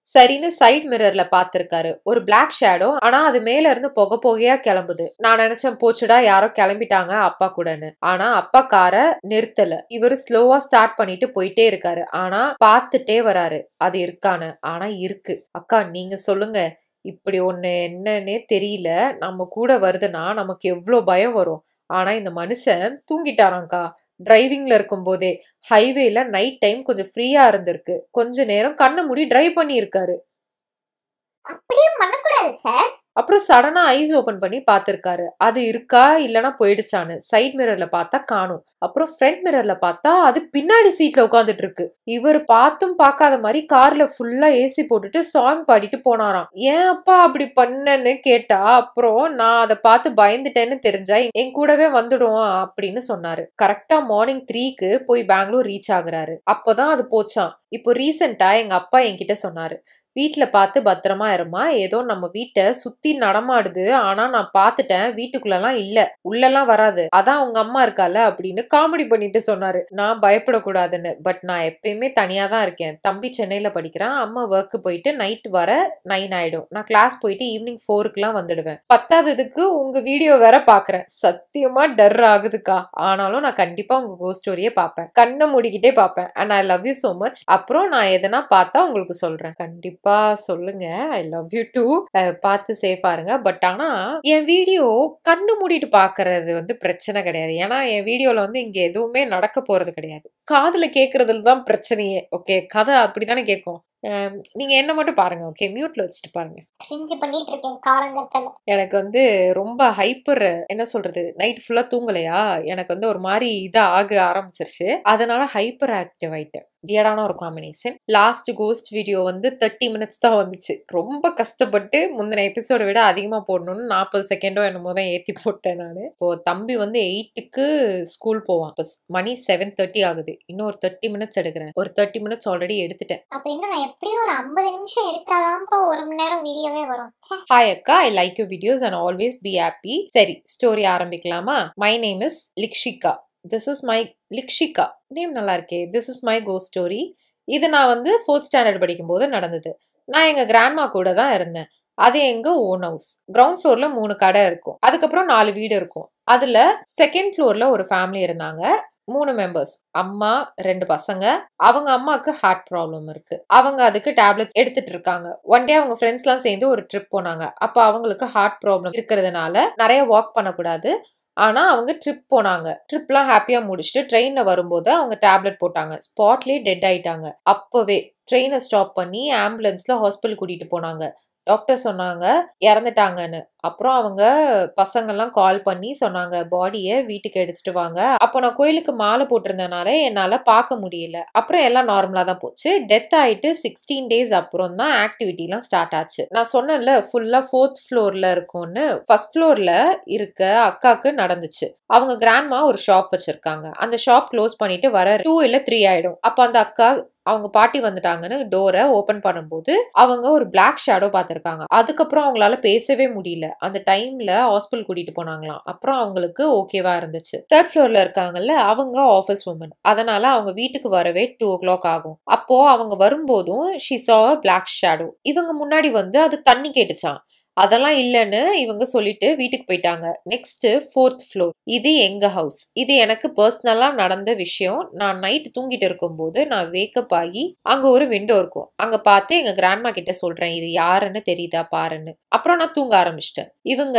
சரின்னு சைட் மிரர்ல பார்த்திருக்காரு. ஒரு பிளாக் ஷேடோ. ஆனா அது மேல இருந்து புகை புகையா கிளம்புது. நான் நினைச்சேன் போச்சுடா யாரோ கிளம்பிட்டாங்க அப்பா கூடன்னு. ஆனா அப்பா காரை நிறுத்தல. இவரு ஸ்லோவா ஸ்டார்ட் பண்ணிட்டு போயிட்டே இருக்காரு. ஆனா பார்த்துட்டே வராரு அது இருக்கான்னு. ஆனா இருக்கு. அக்கா நீங்க சொல்லுங்க, இப்படி ஒண்ணு என்னன்னே தெரியல. நம்ம கூட வருதுன்னா நமக்கு எவ்வளோ பயம் வரும். ஆனா இந்த மனுஷன் தூங்கிட்டாராங்க்கா. டிரைவிங்ல இருக்கும் போதே. ஹைவேல நைட் டைம் கொஞ்சம் ஃப்ரீயா இருந்திருக்கு. கொஞ்ச நேரம் கண்ண மூடி டிரைவ் பண்ணி இருக்காரு. அப்படியும் பண்ணக்கூடாது சார். அப்புறம் சடனா ஐஸ் ஓபன் பண்ணி பார்த்திருக்காரு. அது இருக்கா இல்லனா போயிடுச்சான்னு. சைட் மிரர்ல பார்த்தா காணும். அப்புறம் ஃப்ரண்ட் மிரர்ல பார்த்தா அது பின்னாடி சீட்ல உட்கார்ந்துட்டு இருக்கு. இவர் பார்த்தும் பார்க்காத மாதிரி கார்ல ஃபுல்லா ஏசி போட்டுட்டு சாங் பாடிட்டு போனாராம். ஏன் அப்பா அப்படி பண்ணன்னு கேட்டா அப்புறம் நான் அதை பார்த்து பயந்துட்டேன்னு தெரிஞ்சா என் கூடவே வந்துடும் அப்படின்னு சொன்னாரு. கரெக்டா மார்னிங் 3க்கு போய் பெங்களூர் ரீச் ஆகுறாரு. அப்பதான் அது போச்சாம். இப்போ ரீசெண்டா எங்க அப்பா என்கிட்ட சொன்னாரு, வீட்ல பார்த்து பத்திரமா இருமா. ஏதோ நம்ம வீட்டை சுத்தி நடமாடுது. ஆனா நான் பார்த்துட்டேன். வீட்டுக்குள்ளலாம் இல்ல. உள்ளலாம் வராது. அதான் உங்க அம்மா இருக்கால அப்படின்னு காமெடி பண்ணிட்டு சொன்னாரு. நான் பயப்படக்கூடாதுன்னு. பட் நான் எப்பயுமே தனியா தான் இருக்கேன். தம்பி சென்னையில படிக்கிறான். அம்மா ஒர்க்கு போயிட்டு நைட் வர 9 ஆயிடும். நான் கிளாஸ் போயிட்டு ஈவினிங் 4க்குலாம் வந்துடுவேன். 10ஆவதுக்கு உங்க வீடியோ வேற பாக்குறேன். சத்தியமா டர் ஆகுதுக்கா. ஆனாலும் நான் கண்டிப்பா உங்க கோஸ்ட் ஸ்டோரியே பார்ப்பேன். கண்ணை மூடிக்கிட்டே பார்ப்பேன். And I love you so much. அப்புறம் நான் எதனா பார்த்தா உங்களுக்கு சொல்றேன். கண்டிப்பா சொல்லுங்க. I love you too. பார்த்து சேஃபா இருங்க. பட் ஆனா என் வீடியோ கண்ணு மூடிட்டு பாக்குறது வந்து பிரச்சனை கிடையாது. ஏன்னா என் வீடியோல வந்து இங்க எதுவுமே நடக்க போறது கிடையாது. காதுல கேக்குறதுல தான் பிரச்சனையே. ஓகே, கதை அப்படித்தானே கேட்கும். நீங்க என்ன மட்டும் பாருங்க. ஓகே, மியூட்ல வச்சுட்டு பாருங்க. கிரிஞ்சு பண்ணிட்டு இருக்கேன் காலங்கட்டல. எனக்கு வந்து ரொம்ப ஹைப்பர், என்ன சொல்றது, நைட் ஃபுல்லா தூங்கலையா, எனக்கு வந்து ஒரு மாதிரி இதா ஆக ஆரம்பிச்சிருச்சு. அதனால ஹைப்பர் ஆக்டிவ் ஆயிட்டேன். வியர்டான ஒரு காம்பினேஷன். லாஸ்ட் கோஸ்ட் வீடியோ வந்து 30 மினிட்ஸ் தான் வந்துச்சு. ரொம்ப கஷ்டப்பட்டு முந்தின எபிசோட விட அதிகமா போடணும்னு 40 செகண்டோ என்னமோ தான் ஏத்தி போட்டேன் நானு. இப்போ தம்பி வந்து 8க்கு ஸ்கூல் போவான். இப்போ மணி 7:30 ஆகுது. இன்னும் ஒரு 30 மினிட்ஸ் எடுக்கிறேன். ஒரு 30 மினிட்ஸ் ஆல்ரெடி எடுத்துட்டேன். அப்ப இன்னும் நான் எப்படியும் ஒரு 50 நிமிஷம் எடுத்தாதான்ப்பா 1 மணி நேரம் வீடியோவே வரும். ஹாய் அக்கா, I like you videos and always be happy. சரி, ஸ்டோரி ஆரம்பிக்கலாமா? My name is Likshika. This is my Likshika name நல்லா இருக்கே. This is my ghost story. இது நான் வந்து 4th ஸ்டாண்டர்ட் படிக்கும்போது நடந்தது. நான் எங்க கிராண்ட்மா கூட தான் இருந்தேன். அது எங்க ஓன் ஹவுஸ். கிரவுண்ட் ஃப்ளோர்ல 3 கடை இருக்கும். அதுக்கப்புறம் 4 வீடு இருக்கும். அதுல செகண்ட் ஃப்ளோர்ல ஒரு ஃபேமிலி இருந்தாங்க. 3 மெம்பர்ஸ். அம்மா, 2 பசங்க. அவங்க அம்மாக்கு ஹார்ட் ப்ராப்ளம் இருக்கு. அவங்க அதுக்கு டேப்லெட்ஸ் எடுத்துட்டு இருக்காங்க. ஒன் டே அவங்க ஃப்ரெண்ட்ஸ்லாம் சேர்ந்து ஒரு ட்ரிப் போனாங்க. அப்ப அவங்களுக்கு ஹார்ட் ப்ராப்ளம் இருக்கிறதுனால நிறைய வாக் பண்ணக்கூடாது. ஆனா அவங்க ட்ரிப் போனாங்க. ட்ரிப்லாம் ஹாப்பியா முடிச்சுட்டு ட்ரெயின்ல வரும்போது அவங்க டேப்லெட் போட்டாங்க. ஸ்பாட்லயே டெட் ஆயிட்டாங்க. அப்பவே ட்ரெயினை ஸ்டாப் பண்ணி ஆம்புலன்ஸ்ல ஹாஸ்பிட்டல் கூட்டிட்டு போனாங்க. டாக்டர் சொன்னாங்க இறந்துட்டாங்கன்னு. அப்புறம் அவங்க பசங்கள்லாம் கால் பண்ணி சொன்னாங்க பாடியை வீட்டுக்கு எடுத்துட்டு வாங்க. அப்போ நான் கோயிலுக்கு மாலை போட்டிருந்தனால என்னால பார்க்க முடியல. அப்புறம் எல்லாம் நார்மலா தான் போச்சு. டெத் ஆயிட்டு 16 டேஸ் அப்புறம் தான் ஆக்டிவிட்டி எல்லாம் ஸ்டார்ட் ஆச்சு. நான் சொன்னேன்ல ஃபுல்லா 4th ஃப்ளோர்ல இருக்கும்னு. ஃபர்ஸ்ட் ஃப்ளோர்ல இருக்க அக்காக்கு நடந்துச்சு. அவங்க கிராண்ட்மா ஒரு ஷாப் வச்சிருக்காங்க. அந்த ஷாப் க்ளோஸ் பண்ணிட்டு வர 2 இல்ல 3 ஆயிடும். அப்ப அந்த அக்கா அவங்க பாட்டி வந்துட்டாங்கன்னு டோரை ஓபன் பண்ணும்போது அவங்க ஒரு பிளாக் ஷேடோ பார்த்திருக்காங்க. அதுக்கப்புறம் அவங்களால பேசவே முடியல. அந்த டைம்ல ஹாஸ்பிட்டல் கூட்டிட்டு போனாங்களாம். அப்புறம் அவங்களுக்கு ஓகேவா இருந்துச்சு. 3rd ஃப்ளோர்ல இருக்காங்கல்ல, அவங்க ஆஃபீஸ் உமன். அதனால அவங்க வீட்டுக்கு வரவே 2 o'clock ஆகும். அப்போ அவங்க வரும்போதும் she saw a black shadow. இவங்க முன்னாடி வந்து அது தண்ணி கேட்டுச்சான். அதெல்லாம் இல்லைன்னு இவங்க சொல்லிட்டு வீட்டுக்கு போயிட்டாங்க. Next 4th floor. இது எங்க ஹவுஸ். இது எனக்கு பர்சனலா நடந்த விஷயம். நான் நைட் தூங்கிட்டு இருக்கும்போது நான் வேக்கப் ஆகி அங்க ஒரு விண்டோ இருக்கும். அங்க பார்த்து எங்க கிராண்ட்மா கிட்ட சொல்றேன் இது யாருன்னு தெரியுதா பாருன்னு. அப்புறம் நான் தூங்க ஆரம்பிச்சிட்டேன். இவங்க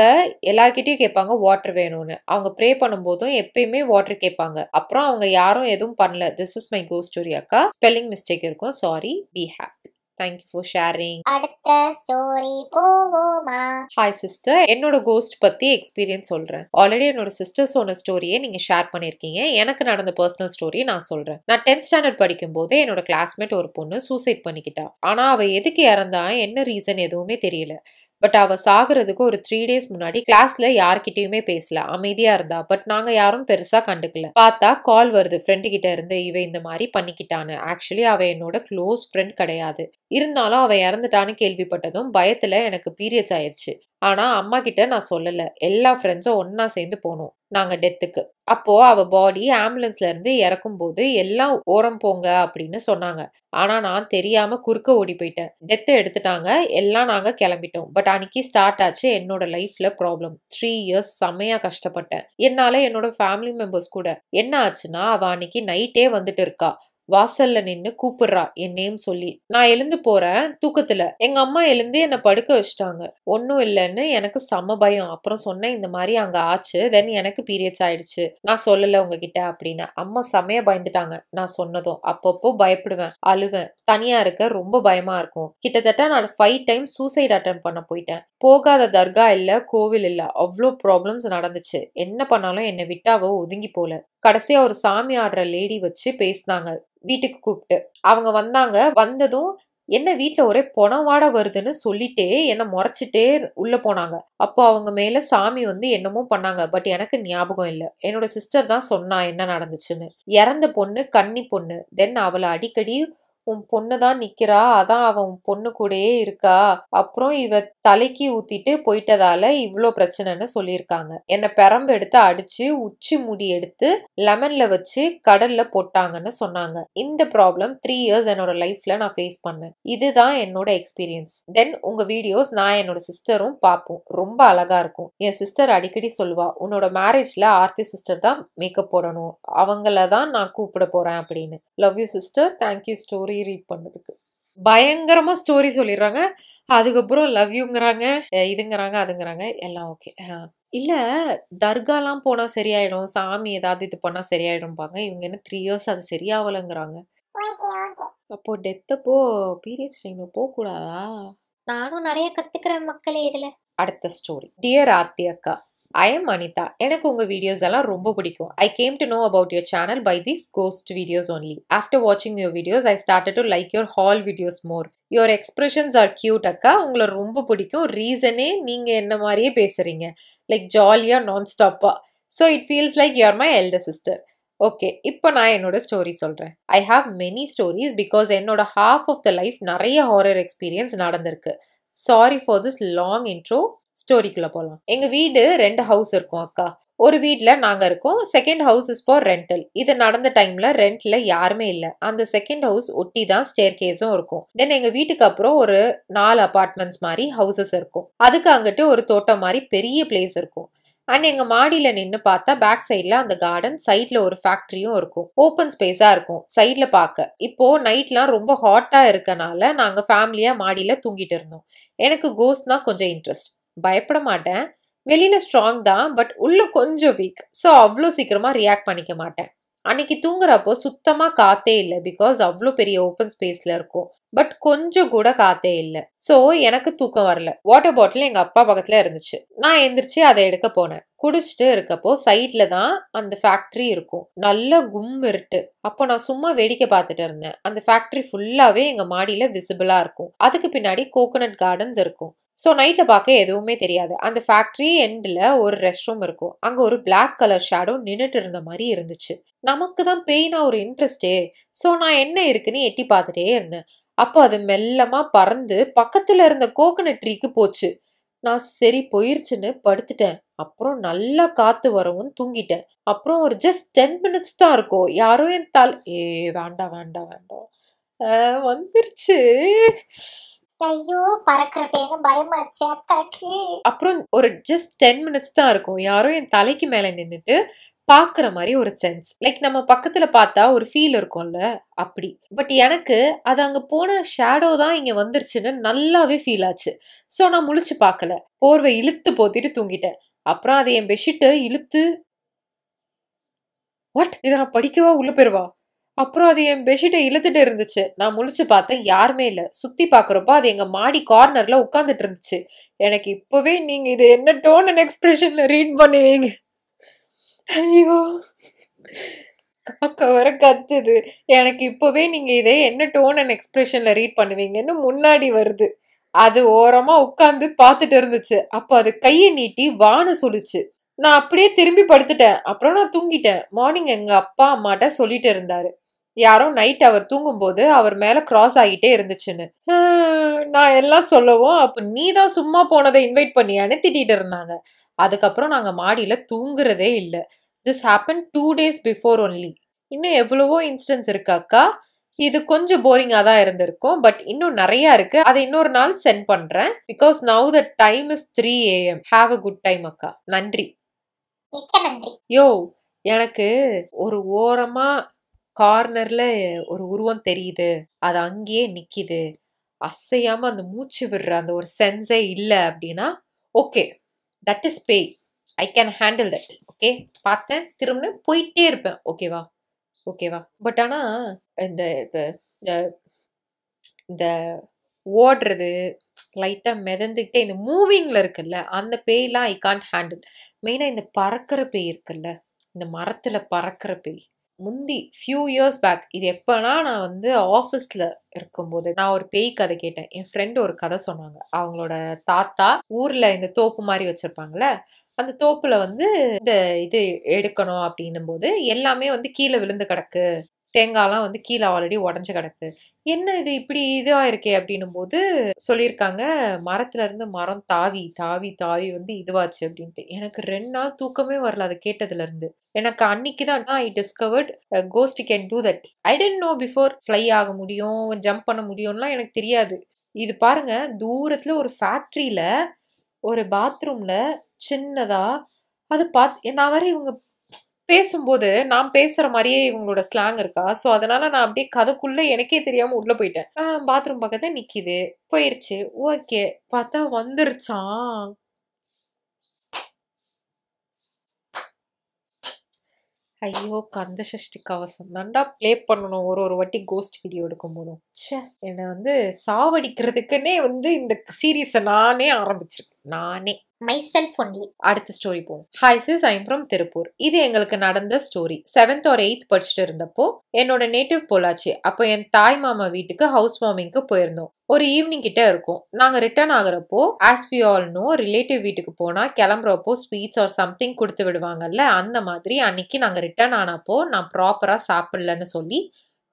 எல்லார்கிட்டயும் கேட்பாங்க வாட்டர் வேணும்னு. அவங்க ப்ரே பண்ணும்போதும் எப்பயுமே வாட்டர் கேட்பாங்க. அப்புறம் அவங்க யாரும் எதுவும் பண்ணல. This is my ghost story அக்கா. ஸ்பெல்லிங் மிஸ்டேக் இருக்கும். Sorry. Be happy. Thank you for sharing. அடுத்த ஸ்டோரி போவோமா? ஹாய் சிஸ்டர், என்னோட கோஸ்ட் பத்தி எக்ஸ்பீரியன்ஸ் சொல்றேன். ஆல்ரெடி என்னோட சிஸ்டர் சொன்ன ஸ்டோரியை நீங்க ஷேர் பண்ணிருக்கீங்க. எனக்கு நடந்த பர்சனல் ஸ்டோரி நான் சொல்றேன். நான் 10th ஸ்டாண்டர்ட் படிக்கும் போது என்னோட கிளாஸ்மேட் ஒரு பொண்ணு சூசைட் பண்ணிக்கிட்டா. ஆனா அவ எதுக்கு இறந்தா என்ன ரீசன் எதுவுமே தெரியல. பட் அவ சாகுறதுக்கு ஒரு 3 டேஸ் முன்னாடி கிளாஸ்ல யார்கிட்டயுமே பேசல, அமைதியா இருந்தா. பட் நாங்க யாரும் பெருசா கண்டுக்கல. பார்த்தா கால் வருது ஃப்ரெண்டு கிட்ட இருந்து, இவ இந்த மாதிரி பண்ணிக்கிட்டான்னு. ஆக்சுவலி அவ என்னோட க்ளோஸ் ஃப்ரெண்ட் கிடையாது. இருந்தாலும் அவ இறந்துட்டான்னு கேள்விப்பட்டதும் பயத்துல எனக்கு பீரியட்ஸ் ஆயிருச்சு. ஆனா அம்மா கிட்ட நான் சொல்லல. எல்லா ஃப்ரெண்ட்ஸும் ஒன்னா சேர்ந்து போனோம் நாங்க டெத்துக்கு. அப்போ அவ பாடி ஆம்புலன்ஸ்ல இருந்து இறக்கும் போது எல்லாம் ஓரம் போங்க அப்படின்னு சொன்னாங்க. ஆனா நான் தெரியாம குறுக்க ஓடி போயிட்டேன். டெத் எடுத்துட்டாங்க. எல்லாம் நாங்க கிளம்பிட்டோம். பட் அன்னைக்கு ஸ்டார்ட் ஆச்சு என்னோட லைஃப்ல ப்ராப்ளம். 3 இயர்ஸ் செம்மையா கஷ்டப்பட்டேன். என்னால என்னோட ஃபேமிலி மெம்பர்ஸ் கூட. என்ன ஆச்சுன்னா அவ அன்னைக்கு நைட்டே வந்துட்டு இருக்கா. வாசல்ல நின்னு கூப்பிடுறா என் நேம் சொல்லி. நான் எழுந்து போறேன் தூக்கத்துல. எங்க அம்மா எழுந்து என்ன படுக்க வச்சுட்டாங்க. ஒன்னும் இல்லைன்னு எனக்கு செம பயம். அப்புறம் சொன்னேன் இந்த மாதிரி அங்க ஆச்சு. தென் எனக்கு பீரியட்ஸ் ஆயிடுச்சு. நான் சொல்லல உங்ககிட்ட அப்படின்னு. அம்மா செமையா பயந்துட்டாங்க நான் சொன்னதும். அப்பப்போ பயப்படுவேன், அழுவேன். தனியா இருக்க ரொம்ப பயமா இருக்கும். கிட்டத்தட்ட நான் 5 டைம்ஸ் சூசைட் அட்டெம்ப்ட் பண்ண போயிட்டேன். போகாத தர்கா இல்ல, கோவில் இல்ல, அவ்வளோ ப்ராப்ளம்ஸ் நடந்துச்சு. என்ன பண்ணாலும் என்னை விட்டு அவ ஒதுங்கி போல. கடைசியா ஒரு சாமி ஆடுற லேடி வச்சு பேசினாங்க வீட்டுக்கு கூப்பிட்டு. அவங்க வந்தாங்க. வந்ததும் என்ன வீட்டுல ஒரே பொணவாட வருதுன்னு சொல்லிட்டே என்ன முறைச்சிட்டே உள்ள போனாங்க. அப்போ அவங்க மேல சாமி வந்து என்னமோ பண்ணாங்க. பட் எனக்கு ஞாபகம் இல்ல. என்னோட சிஸ்டர் தான் சொன்னா என்ன நடந்துச்சுன்னு. இறந்த பொண்ணு கன்னி பொண்ணு. தென் அவளை அடிக்கடி உன் பொண்ணு தான் நிக்கிறா, அதான் அவன் பொண்ணு கூடயே இருக்கா, அப்புறம் இவ தலைக்கு ஊத்திட்டு போயிட்டதால இவ்ளோ பிரச்சனைன்னு சொல்லியிருக்காங்க. என்ன பெரம்பு எடுத்து அடிச்சு உச்சி முடி எடுத்து லெமன்ல வச்சு கடல்ல போட்டாங்கன்னு சொன்னாங்க. இந்த ப்ராப்ளம் 3 இயர்ஸ் என்னோட லைஃப்ல நான் ஃபேஸ் பண்ணேன். இதுதான் என்னோட எக்ஸ்பீரியன்ஸ். தென் உங்க வீடியோஸ் நான் என்னோட சிஸ்டரும் பார்ப்போம். ரொம்ப அழகா இருக்கும். என் சிஸ்டர் அடிக்கடி சொல்லுவா உன்னோட மேரேஜ்ல ஆர்த்தி சிஸ்டர் தான் மேக்கப் போடணும், அவங்கள தான் நான் கூப்பிட போறேன் அப்படின்னு. Love you sister. Thank you story read பண்ணதுக்கு. பயங்கரமா ஸ்டோரி சொல்லிடுறாங்க. அதுக்கப்புறம் லவ் யூங்கிறாங்க, இதுங்கிறாங்க, அதுங்கிறாங்க. எல்லாம் ஓகே. இல்ல தர்காலாம் போனா சரியாயிடும், சாமி ஏதாவது இது பண்ணா சரியாயிடும்பாங்க. இவங்க என்ன 3 இயர்ஸ் அது சரியாவலங்கிறாங்க. அப்போ டெத் அப்போ பீரியட்ஸ் டைம்ல போக கூடாதா? நானும் நிறைய கத்துக்கிறேன் மக்களே இதுல. அடுத்த ஸ்டோரி. டியர் ஆர்த்தி அக்கா, ஐ எம் அனிதா. எனக்கு உங்க வீடியோஸ் எல்லாம் ரொம்ப பிடிக்கும். I came to know about your channel by these ghost videos only. After watching your videos, I started to like your haul videos more. Your expressions are cute அக்கா. உங்களை ரொம்ப பிடிக்கும். ரீசனே நீங்க என்ன மாதிரியே பேசுறீங்க. லைக் ஜாலியா நான் ஸ்டாப்பா. So it feels like you are my elder sister. Okay, இப்போ நான் என்னோட ஸ்டோரி சொல்றேன். I have many stories because என்னோட ஹாஃப் ஆஃப் த லைஃப் நிறைய ஹாரர் எக்ஸ்பீரியன்ஸ் நடந்திருக்கு. Sorry for this long intro. ஸ்டோரிக்குள்ள போலாம். எங்க வீடு 2 ஹவுஸ் இருக்கும் அக்கா. ஒரு வீட்ல நாங்க இருக்கோம். Second house is for rental. இது நடந்த டைம்ல ரெண்ட்ல யாருமே இல்ல. அந்த செகண்ட் ஹவுஸ் ஒட்டி தான் ஸ்டேர் கேஸும் இருக்கும். தென் எங்க வீட்டுக்கு அப்புறம் ஒரு 4 அபார்ட்மெண்ட்ஸ் மாதிரி ஹவுசஸ் இருக்கும். அதுக்கு அங்கிட்டு ஒரு தோட்டம் மாதிரி பெரிய பிளேஸ் இருக்கும். அண்ட் எங்க மாடியில நின்று பார்த்தா பேக் சைட்ல அந்த கார்டன், சைட்ல ஒரு ஃபேக்டரியும் இருக்கும். ஓப்பன் ஸ்பேஸா இருக்கும் சைட்ல பார்க்க. இப்போ நைட்லாம் ரொம்ப ஹாட்டா இருக்கனால நாங்க ஃபேமிலியா மாடியில தூங்கிட்டு இருந்தோம். எனக்கு கோஸ்ட்னா கொஞ்சம் இன்ட்ரெஸ்ட். பயப்பட மாட்டேன். வெளியில ஸ்ட்ராங் தான், பட் உள்ள கொஞ்சம் வீக். ஸோ அவ்வளோ சீக்கிரமா ரியாக்ட் பண்ணிக்க மாட்டேன். அன்னைக்கு தூங்குறப்போ சுத்தமா காத்தே இல்லை, பிகாஸ் அவ்வளோ பெரிய ஓப்பன் ஸ்பேஸ்ல இருக்கும். பட் கொஞ்சம் கூட காத்தே இல்லை. ஸோ எனக்கு தூக்கம் வரல. வாட்டர் பாட்டில் எங்க அப்பா பக்கத்துல இருந்துச்சு. நான் எந்திரிச்சு அதை எடுக்க போனேன். குடிச்சிட்டு இருக்கப்போ சைட்ல தான் அந்த ஃபேக்டரி இருக்கும். நல்ல கும் இருட்டு. அப்போ நான் சும்மா வேடிக்கை பார்த்துட்டு இருந்தேன். அந்த ஃபேக்டரி ஃபுல்லாவே எங்க மாடியில விசிபிளா இருக்கும். அதுக்கு பின்னாடி கோகோனட் கார்டன்ஸ் இருக்கும். ஸோ நைட்ல பார்க்க எதுவுமே தெரியாது. அந்த ஃபேக்டரி எண்டில் ஒரு ரெஸ்ட் ரூம் இருக்கும். அங்கே ஒரு பிளாக் கலர் ஷேடோ நின்றுட்டு இருந்த மாதிரி இருந்துச்சு. நமக்கு தான் பெயினா ஒரு இன்ட்ரெஸ்டே. ஸோ நான் என்ன இருக்குன்னு எட்டி பார்த்துட்டே இருந்தேன். அப்போ அது மெல்லமா பறந்து பக்கத்துல இருந்த கோகனட் ட்ரீக்கு போச்சு. நான் சரி போயிருச்சுன்னு படுத்துட்டேன். அப்புறம் நல்லா காத்து வரவும் தூங்கிட்டேன். அப்புறம் ஒரு ஜஸ்ட் 10 மினிட்ஸ் தான் இருக்கும். யாரோ என் வேண்டாம் வேண்டாம் வேண்டாம் வந்துருச்சு. ஐயோ பறக்கிறப்பேங்க பயமாச்சு அக்காக்கு. அப்புறம் ஒரு ஜஸ்ட் 10 மினிட்ஸ் தான் இருக்கும். யாரோ என் தலைக்கு மேல நின்னுட்டு பாக்குற மாதிரி ஒரு சென்ஸ். லைக் நம்ம பக்கத்துல பார்த்தா ஒரு ஃபீல் இருக்கும்ல, அப்படி. பட் எனக்கு அது அங்க போன ஷேடோ தான் இங்க வந்துருச்சுன்னு நல்லாவே ஃபீல் ஆச்சு. ஸோ நான் முழிச்சு பார்க்கல. போர்வை இழுத்து போத்திட்டு தூங்கிட்டேன். அப்புறம் அது என் பெட்ஷீட்டை இழுத்து வாட் இதை நான் படிக்கவா உள்ள போயிருவா. அப்புறம் அது என் பெட்ஷீட்டை இழுத்துட்டு இருந்துச்சு. நான் முழிச்சு பார்த்தேன், யாருமே இல்லை. சுத்தி பாக்குறப்ப அது எங்க மாடி கார்னர்ல உட்காந்துட்டு இருந்துச்சு. எனக்கு இப்பவே நீங்க இது என்ன டோன் அண்ட் எக்ஸ்பிரஷன்ல ரீட் பண்ணுவீங்க? ஐயோ, காக்கா வர கத்துது. எனக்கு இப்பவே நீங்க இதை என்ன டோன் அண்ட் எக்ஸ்பிரஷன்ல ரீட் பண்ணுவீங்கன்னு முன்னாடி வருது. அது ஓரமா உட்கார்ந்து பார்த்துட்டு இருந்துச்சு. அப்ப அது கையை நீட்டி வான்னு சொல்லுச்சு. நான் அப்படியே திரும்பி படுத்துட்டேன். அப்புறம் நான் தூங்கிட்டேன். மார்னிங் எங்க அப்பா அம்மாட்ட சொல்லிட்டு இருந்தாரு, யாரோ நைட் அவர் தூங்கும்போது அவர் மேல கிராஸ் ஆகிட்டே இருந்துச்சுன்னு. நான் எல்லாம் சொல்லவும், அப்ப நீ தான் சும்மா போனதை இன்வைட் பண்ணியான்னு திட்டிட்டு இருந்தாங்க. அதுக்கப்புறம் நாங்க மாடியில தூங்குறதே இல்லை. This happen 2 days before only. இன்னும் எவ்வளவோ இன்சிடென்ட்ஸ் இருக்கு அக்கா. இது கொஞ்சம் போரிங்கா தான் இருந்திருக்கும். பட் இன்னும் நிறைய இருக்கு. அதை இன்னொரு நாள் சென்ட் பண்றேன். Because now the time is 3 AM. Have a good time அக்கா. நன்றி. மிக்க நன்றி. யோ, எனக்கு ஒரு ஓரமா கார்னர்ல ஒரு உருவம் தெரியுது. அது அங்கேயே நிக்குது. அசையாம அந்த மூச்சு விடுற அந்த ஒரு சென்ஸே இல்லை அப்படின்னா ஓகே, தட் இஸ் பேய். I can handle that. Okay, பார்த்தேன், திரும்ப போயிட்டே இருப்பேன். ஓகேவா? ஓகேவா? பட் ஆனா இந்த இந்த ஓடுறது, லைட்டா மிதந்துக்கிட்டே இந்த மூவிங்ல இருக்குல்ல, அந்த பேய்லாம் ஐ கான்ட் ஹேண்டில். மெயினா இந்த பறக்கிற பேய் இருக்குல்ல, இந்த மரத்துல பறக்கிற பேய். முந்தி ஃபியூ இயர்ஸ் பேக், இது எப்பனா நான் வந்து ஆஃபீஸ்ல இருக்கும்போது நான் ஒரு பேய் கதை கேட்டேன். என் ஃப்ரெண்டு ஒரு கதை சொன்னாங்க. அவங்களோட தாத்தா ஊர்ல இந்த தோப்பு மாதிரி வச்சிருப்பாங்கல்ல, அந்த தோப்புல வந்து இந்த இது எடுக்கணும் அப்படின்னும் போது எல்லாமே வந்து கீழே விழுந்து கிடக்கு. தேங்காய்லாம் வந்து கீழே ஆல்ரெடி உடஞ்சு கிடக்கு. என்ன இது இப்படி இதுவா இருக்கே அப்படின்னும் போது சொல்லியிருக்காங்க, மரத்துல இருந்து மரம் தாவி தாவி தாவி வந்து இதுவாச்சு அப்படின்ட்டு. எனக்கு 2 நாள் தூக்கமே வரல அதை கேட்டதுல இருந்து. எனக்கு அன்னைக்கு தான் I discovered ghost can do that. I didn't know before. Fly ஆக முடியும், ஜம்ப் பண்ண முடியும்லாம் எனக்கு தெரியாது. இது பாருங்க, தூரத்துல ஒரு ஃபேக்டரியில ஒரு பாத்ரூம்ல சின்னதா அது நான் வர இவங்க பேசும்போது நான் பேசுற மாதிரியே இவங்களோட ஸ்லாங் இருக்கா. ஸோ அதனால நான் அப்படியே கதைக்குள்ள எனக்கே தெரியாம உள்ள போயிட்டேன். பாத்ரூம் பக்கத்துல நிக்குது, போயிருச்சு. ஓகே, பார்த்தா வந்துருச்சான். ஐயோ, கந்த சஷ்டி கவசம் தான்டா ப்ளே பண்ணணும் ஒரு வாட்டி கோஸ்ட் வீடியோ எடுக்கும் போதும். ச்சே, என்னை வந்து சாவடிக்கிறதுக்குன்னே வந்து இந்த சீரீஸை நானே ஆரம்பிச்சிருக்கேன். நானே myself only. அடுத்த ஸ்டோரி போவோம். Hi sis, I'm from Tiruppur. இது எங்களுக்கு நடந்த ஸ்டோரி. 7th or 8th படிச்சுட்டு இருந்தப்போ என்னோட நேட்டிவ் பொள்ளாச்சி. அப்போ என் தாய் மாமா வீட்டுக்கு ஹவுஸ் வார்மிங்க்கு போயிருந்தோம். ஒரு ஈவினிங் கிட்ட இருக்கும். நாங்க ரிட்டர்ன் ஆகுறப்போ as we all know relative வீட்டுக்கு போனா கிளம்புறப்போ ஸ்வீட்ஸ் ஆர் சம்திங் கொடுத்து விடுவாங்கல்ல, அந்த மாதிரி அன்னைக்கு நாங்க ரிட்டர்ன் ஆனப்போ நான் ப்ராப்பரா சாப்பிடலன்னு சொல்லி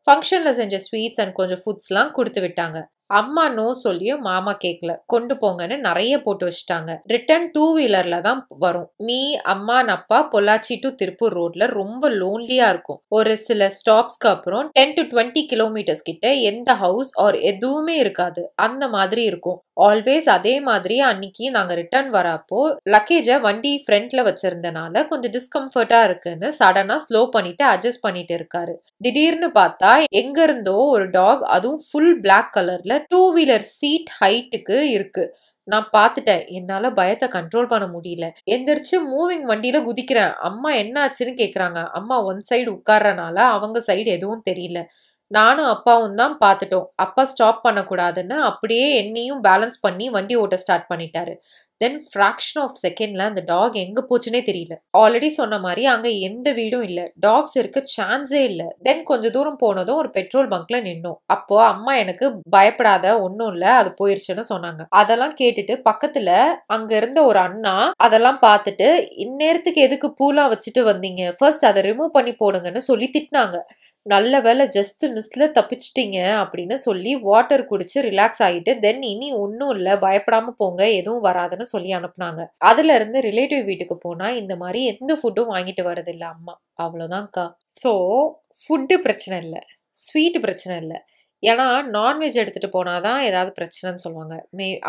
ஃபங்க்ஷன்ல செஞ்ச ஸ்வீட்ஸ் அண்ட் கொஞ்சம் ஃபுட்ஸ்லாம் கொடுத்து விட்டாங்க. அம்மா நோ சொல்லியும் மாமா கேட்கல, கொண்டு போங்கன்னு நிறைய போட்டு வச்சுட்டாங்க. ரிட்டர்ன் 2 வீலர்ல தான் வரும். மீ, அம்மா, அப்பா பொள்ளாச்சி டு திருப்பூர் ரோட்ல ரொம்ப லோன்லியா இருக்கும். ஒரு சில ஸ்டாப்ஸ்க்கு அப்புறம் 10 to 20 கிலோமீட்டர்ஸ் கிட்ட எந்த ஹவுஸ் ஆர் எதுவுமே இருக்காது. அந்த மாதிரி இருக்கும். ஆல்வேஸ் அதே மாதிரி அன்னைக்கு நாங்க ரிட்டர்ன் வரப்போ லக்கேஜ வண்டி ஃப்ரண்ட்ல வச்சிருந்தனால கொஞ்சம் டிஸ்கம்ஃபர்ட்டா இருக்குன்னு சடனா ஸ்லோ பண்ணிட்டு அட்ஜஸ்ட் பண்ணிட்டு இருக்காரு. திடீர்னு பார்த்தா எங்க இருந்தோ ஒரு டாக், அதுவும் ஃபுல் பிளாக் கலர்ல 2 வீலர் சீட் ஹைட்டுக்கு இருக்கு. நான் பார்த்துட்டேன். என்னால பயத்தை கண்ட்ரோல் பண்ண முடியல. எந்திரிச்சு மூவிங் வண்டியில குதிக்கிறேன். அம்மா என்ன ஆச்சுன்னு கேக்குறாங்க. அம்மா ஒன் சைடு உட்கார்றனால அவங்க சைடு எதுவும் தெரியல. நானும் அப்பாவும் தான் பார்த்துட்டோம். அப்பா ஸ்டாப் பண்ணக்கூடாதுன்னு அப்படியே என்னையும் பேலன்ஸ் பண்ணி வண்டி ஓட்ட ஸ்டார்ட் பண்ணிட்டாரு. தென் ஃப்ராக்ஷன் ஆஃப் செகண்ட்ல அந்த டாக் எங்க போச்சுன்னே தெரியல. ஆல்ரெடி சொன்ன மாதிரி அங்க எந்த வீடும் இல்ல, டாக்ஸ் இருக்க சான்ஸே இல்ல. தென் கொஞ்ச தூரம் போனதும் ஒரு பெட்ரோல் பங்க்ல நின்னோம். அப்போ அம்மா எனக்கு பயப்படாத, ஒன்னும் இல்ல, அது போயிருச்சுன்னு சொன்னாங்க. அதெல்லாம் கேட்டுட்டு பக்கத்துல அங்க இருந்த ஒரு அண்ணா அதெல்லாம் பார்த்துட்டு, இந்நேரத்துக்கு எதுக்கு பூலாம் வச்சுட்டு வந்தீங்க, ஃபர்ஸ்ட் அதை ரிமூவ் பண்ணி போடுங்கன்னு சொல்லி திட்டினாங்க. நல்ல வேலை ஜஸ்ட் மிஸ்ல தப்பிச்சிட்டீங்க அப்படின்னு சொல்லி வாட்டர் குடிச்சு ரிலாக்ஸ் ஆகிட்டு தென் இனி ஒன்னும் இல்ல, பயப்படாம போங்க, எதுவும் வராதுன்னு சொல்லி அனுப்புனாங்க. அதுல இருந்து ரிலேட்டிவ் வீட்டுக்கு போனா இந்த மாதிரி எந்த ஃபுட்டும் வாங்கிட்டு வரது இல்ல அம்மா. அவ்வளவுதான்க்கா. ஸோ ஃபுட்டு பிரச்சனை இல்லை, ஸ்வீட் பிரச்சனை இல்லை. ஏன்னா நான்வெஜ் எடுத்துட்டு போனாதான் ஏதாவது பிரச்சனைன்னு சொல்லுவாங்க.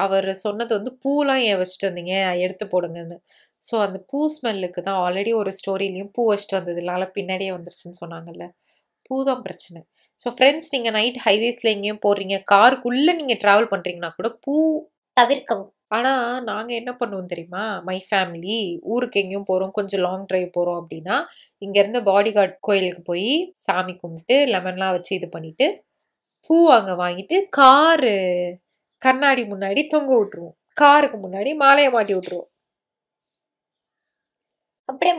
அவர் சொன்னது வந்து பூலாம் ஏன் வச்சுட்டு வந்தீங்க, எடுத்து போடுங்கன்னு. ஸோ அந்த பூ ஸ்மெல்லுக்கு தான் ஆல்ரெடி ஒரு ஸ்டோரிலையும் பூ வச்சுட்டு வந்ததுனால பின்னாடியே வந்துருச்சுன்னு சொன்னாங்கல்ல, பூதான் பிரச்சனை. ஸோ ஃப்ரெண்ட்ஸ், நீங்கள் நைட் ஹைவேஸில் எங்கேயும் போடுறீங்க, காருக்குள்ளே நீங்கள் ட்ராவல் பண்ணுறீங்கன்னா கூட பூ தவிர்க்கவும். ஆனால் நாங்கள் என்ன பண்ணுவோம் தெரியுமா, மை ஃபேமிலி ஊருக்கு எங்கேயும் போகிறோம், கொஞ்சம் லாங் ட்ரைவ் போகிறோம் அப்படின்னா இங்கேருந்து பாடிகார்ட் கோயிலுக்கு போய் சாமி கும்பிட்டு லெமன்லாம் வச்சு இது பண்ணிட்டு பூ அங்கே வாங்கிட்டு காரு கண்ணாடி முன்னாடி தொங்க விட்டுருவோம், காருக்கு முன்னாடி மாலையை மாட்டி விட்டுருவோம். அப்படியே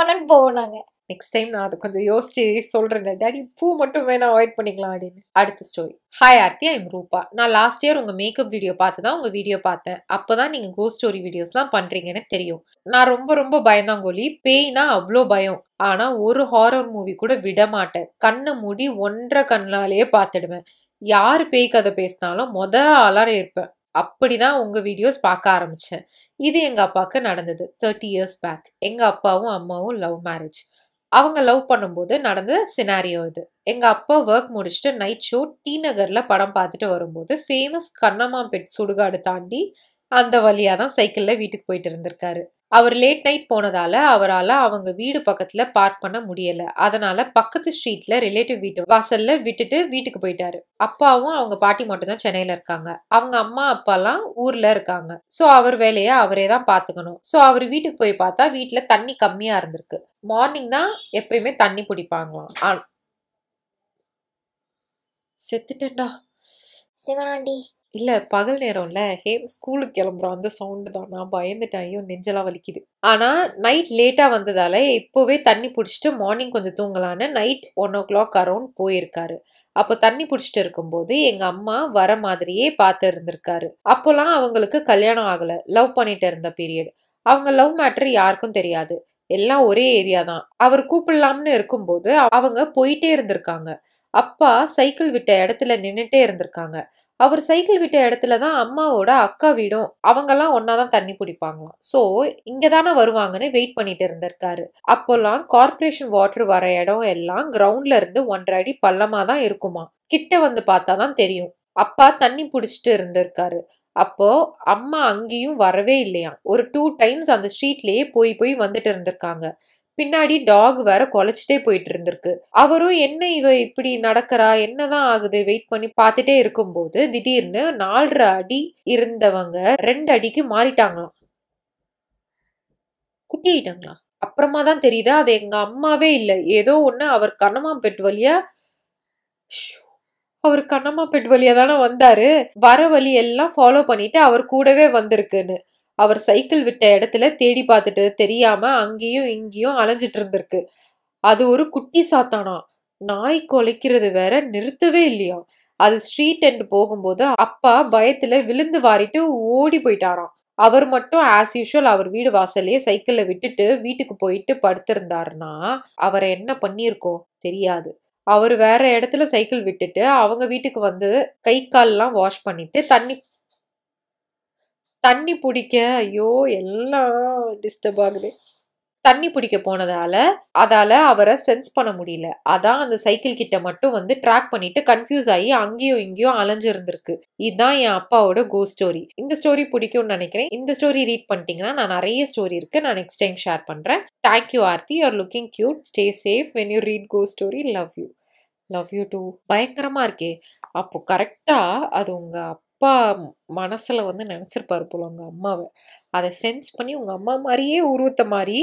மனன்னு போவோம் நாங்க. நெக்ஸ்ட் டைம் நான் அதை கொஞ்சம் யோசிச்சு சொல்றேன். டாடி பூ மட்டும் வேணா அவாய்ட் பண்ணிக்கலாம் அப்படின்னு. அடுத்த ஸ்டோரி. ஹாய் ஆர்த்தி, ஐம் ரூபா. நான் லாஸ்ட் இயர் உங்க மேக்கப் வீடியோ பார்த்து தான் உங்க வீடியோ பார்த்தேன். அப்பதான் நீங்க கோஸ்ட் ஸ்டோரி வீடியோஸ்லாம் பண்றீங்கன்னு தெரியும். நான் ரொம்ப பயந்தாங்கோலி. பேய்னா அவ்வளோ பயம். ஆனா ஒரு ஹாரர் மூவி கூட விட மாட்டேன். கண்ணை மூடி 1.5 கண்ணாலேயே பார்த்துடுவேன். யாரு பேய் கதை பேசினாலும் ஆளா இருப்பேன். அப்படிதான் உங்க வீடியோஸ் பார்க்க ஆரம்பிச்சேன். இது எங்க அப்பாவுக்கு நடந்தது 30 years பேக். எங்க அப்பாவும் அம்மாவும் லவ் மேரேஜ். அவங்க லவ் பண்ணும்போது நடந்த சினாரியோ இது. எங்க அப்பா ஒர்க் முடிச்சுட்டு நைட் ஷோ டி நகர்ல படம் பார்த்துட்டு வரும்போது ஃபேமஸ் கண்ணம்மாபேட் சுடுகாடு தாண்டி அந்த வழியா தான் சைக்கிள்ல வீட்டுக்கு போயிட்டு இருந்திருக்காரு. அவர் லேட் நைட் போனதால அவரால் அவங்க வீடு பக்கத்துல பார்க் பண்ண முடியல. அதனால பக்கத்து ஸ்ட்ரீட்ல ரிலேட்டிவ் வீட்டு வாசல்ல விட்டுட்டு வீட்டுக்கு போயிட்டாரு. அப்பாவும் அவங்க பாட்டி மட்டும் தான் சென்னையில இருக்காங்க. அவங்க அம்மா அப்பாலாம் ஊர்ல இருக்காங்க. சோ அவர் வேலையை அவரே தான் பாத்துக்கணும். சோ அவர் வீட்டுக்கு போய் பார்த்தா வீட்டுல தண்ணி கம்மியா இருந்திருக்கு. மார்னிங் தான் எப்பயுமே தண்ணி பிடிப்பாங்களாம். செத்துட்டேன்டா சிவனாண்டி. இல்ல, பகல் நேரம்ல ஸ்கூலுக்கு கிளம்புறோம், அந்த சவுண்டு தான். நான் பயந்துட்டேன். ஐயோ நெஞ்செல்லாம் வலிக்குது. ஆனா நைட் லேட்டா வந்ததால இப்போவே தண்ணி பிடிச்சிட்டு மார்னிங் கொஞ்சம் தூங்கலான்னு நைட் 1 o'clock அரௌண்ட் போயிருக்காரு. அப்போ தண்ணி பிடிச்சிட்டு இருக்கும்போது எங்க அம்மா வர மாதிரியே பார்த்து இருந்திருக்காரு. அப்போலாம் அவங்களுக்கு கல்யாணம் ஆகல, லவ் பண்ணிட்டு இருந்த பீரியட். அவங்க லவ் மேட்டர் யாருக்கும் தெரியாது, எல்லாம் ஒரே ஏரியா தான். அவர் கூப்பிடலாம்னு இருக்கும்போது அவங்க போயிட்டே இருந்திருக்காங்க. அப்பா சைக்கிள் விட்ட இடத்துல நின்னுட்டே இருந்திருக்காங்க. அவர் சைக்கிள் விட்ட இடத்துல தான் அம்மாவோட அக்கா வீடும், அவங்கெல்லாம் ஒன்னாதான் தண்ணி பிடிப்பாங்களாம். சோ இங்கதானே வருவாங்கன்னு வெயிட் பண்ணிட்டு இருந்திருக்காரு. அப்போல்லாம் கார்பரேஷன் வாட்டர் வர இடம் எல்லாம் கிரவுண்ட்ல இருந்து 1.5 அடி பள்ளமா தான் இருக்குமா. கிட்ட வந்து பார்த்தாதான் தெரியும். அப்பா தண்ணி பிடிச்சிட்டு இருந்திருக்காரு. அப்போ அம்மா அங்கேயும் வரவே இல்லையா. ஒரு 2 times அந்த ஸ்ட்ரீட்லயே போய் வந்துட்டு இருந்திருக்காங்க. பின்னாடி டாக் வேற குலைச்சிட்டே போயிட்டு இருந்திருக்கு. அவரும் என்ன இவ இப்படி நடக்கிறா, என்னதான் ஆகுது வெயிட் பண்ணி பார்த்துட்டே இருக்கும்போது திடீர்னு 4.5 அடி இருந்தவங்க 2 அடிக்கு மாறிட்டாங்களாம். குட்டி ஆயிட்டாங்களா. அப்புறமா தான் தெரியுது அது எங்க அம்மாவே இல்ல, ஏதோ ஒண்ணு அவர் கண்ணம்மாபேட் வழியா அவர் கண்ணம்மாபேட் வழியா தானே வந்தாரு, வர வழி எல்லாம் ஃபாலோ பண்ணிட்டு அவர் கூடவே வந்திருக்குன்னு. அவர் சைக்கிள் விட்ட இடத்துல தேடி பார்த்துட்டு தெரியாம அங்கேயும் இங்கேயும் அலைஞ்சிட்டு இருந்திருக்கு. அது ஒரு குட்டி சாத்தானா. நாய் கொலைக்கிறது வேற நிறுத்தவே இல்லையா. அது ஸ்ட்ரீட் எண்ட் போகும்போது அப்பா பயத்துல விழுந்து வாரிட்டு ஓடி போயிட்டாராம். அவர் மட்டும் ஆஸ் யூஷுவல் அவர் வீடு வாசல்லையே சைக்கிளை விட்டுட்டு வீட்டுக்கு போயிட்டு படுத்திருந்தாருன்னா அவரை என்ன பண்ணியிருக்கோம் தெரியாது. அவர் வேற இடத்துல சைக்கிள் விட்டுட்டு அவங்க வீட்டுக்கு வந்து கை கால்லாம் வாஷ் பண்ணிட்டு தண்ணி பிடிக்க, ஐயோ எல்லாம் டிஸ்டர்ப் ஆகுது. தண்ணி பிடிக்க போனதால அதால அவரை சென்ஸ் பண்ண முடியல. அதான் அந்த சைக்கிள் கிட்ட மட்டும் வந்து ட்ராக் பண்ணிட்டு கன்ஃபியூஸ் ஆகி அங்கேயும் இங்கேயும் அலைஞ்சிருந்திருக்கு. இதுதான் என் அப்பாவோட கோஸ்ட் ஸ்டோரி. இந்த ஸ்டோரி பிடிக்கும்னு நினைக்கிறேன். இந்த ஸ்டோரி ரீட் பண்ணிட்டீங்கன்னா நான் நிறைய ஸ்டோரி இருக்கு, நான் நெக்ஸ்ட் டைம் ஷேர் பண்றேன். Thank you Aarthi, you are looking cute. Stay safe when you read ghost story. Love you too. பயங்கரமா இருக்கே. அப்போ கரெக்டா அது உங்க அப்பா மனசுல வந்து நினைச்சிருப்பாரு போல உங்க அம்மாவை. அதை சென்ஸ் பண்ணி உங்க அம்மா மாதிரியே உருவத்தை மாதிரி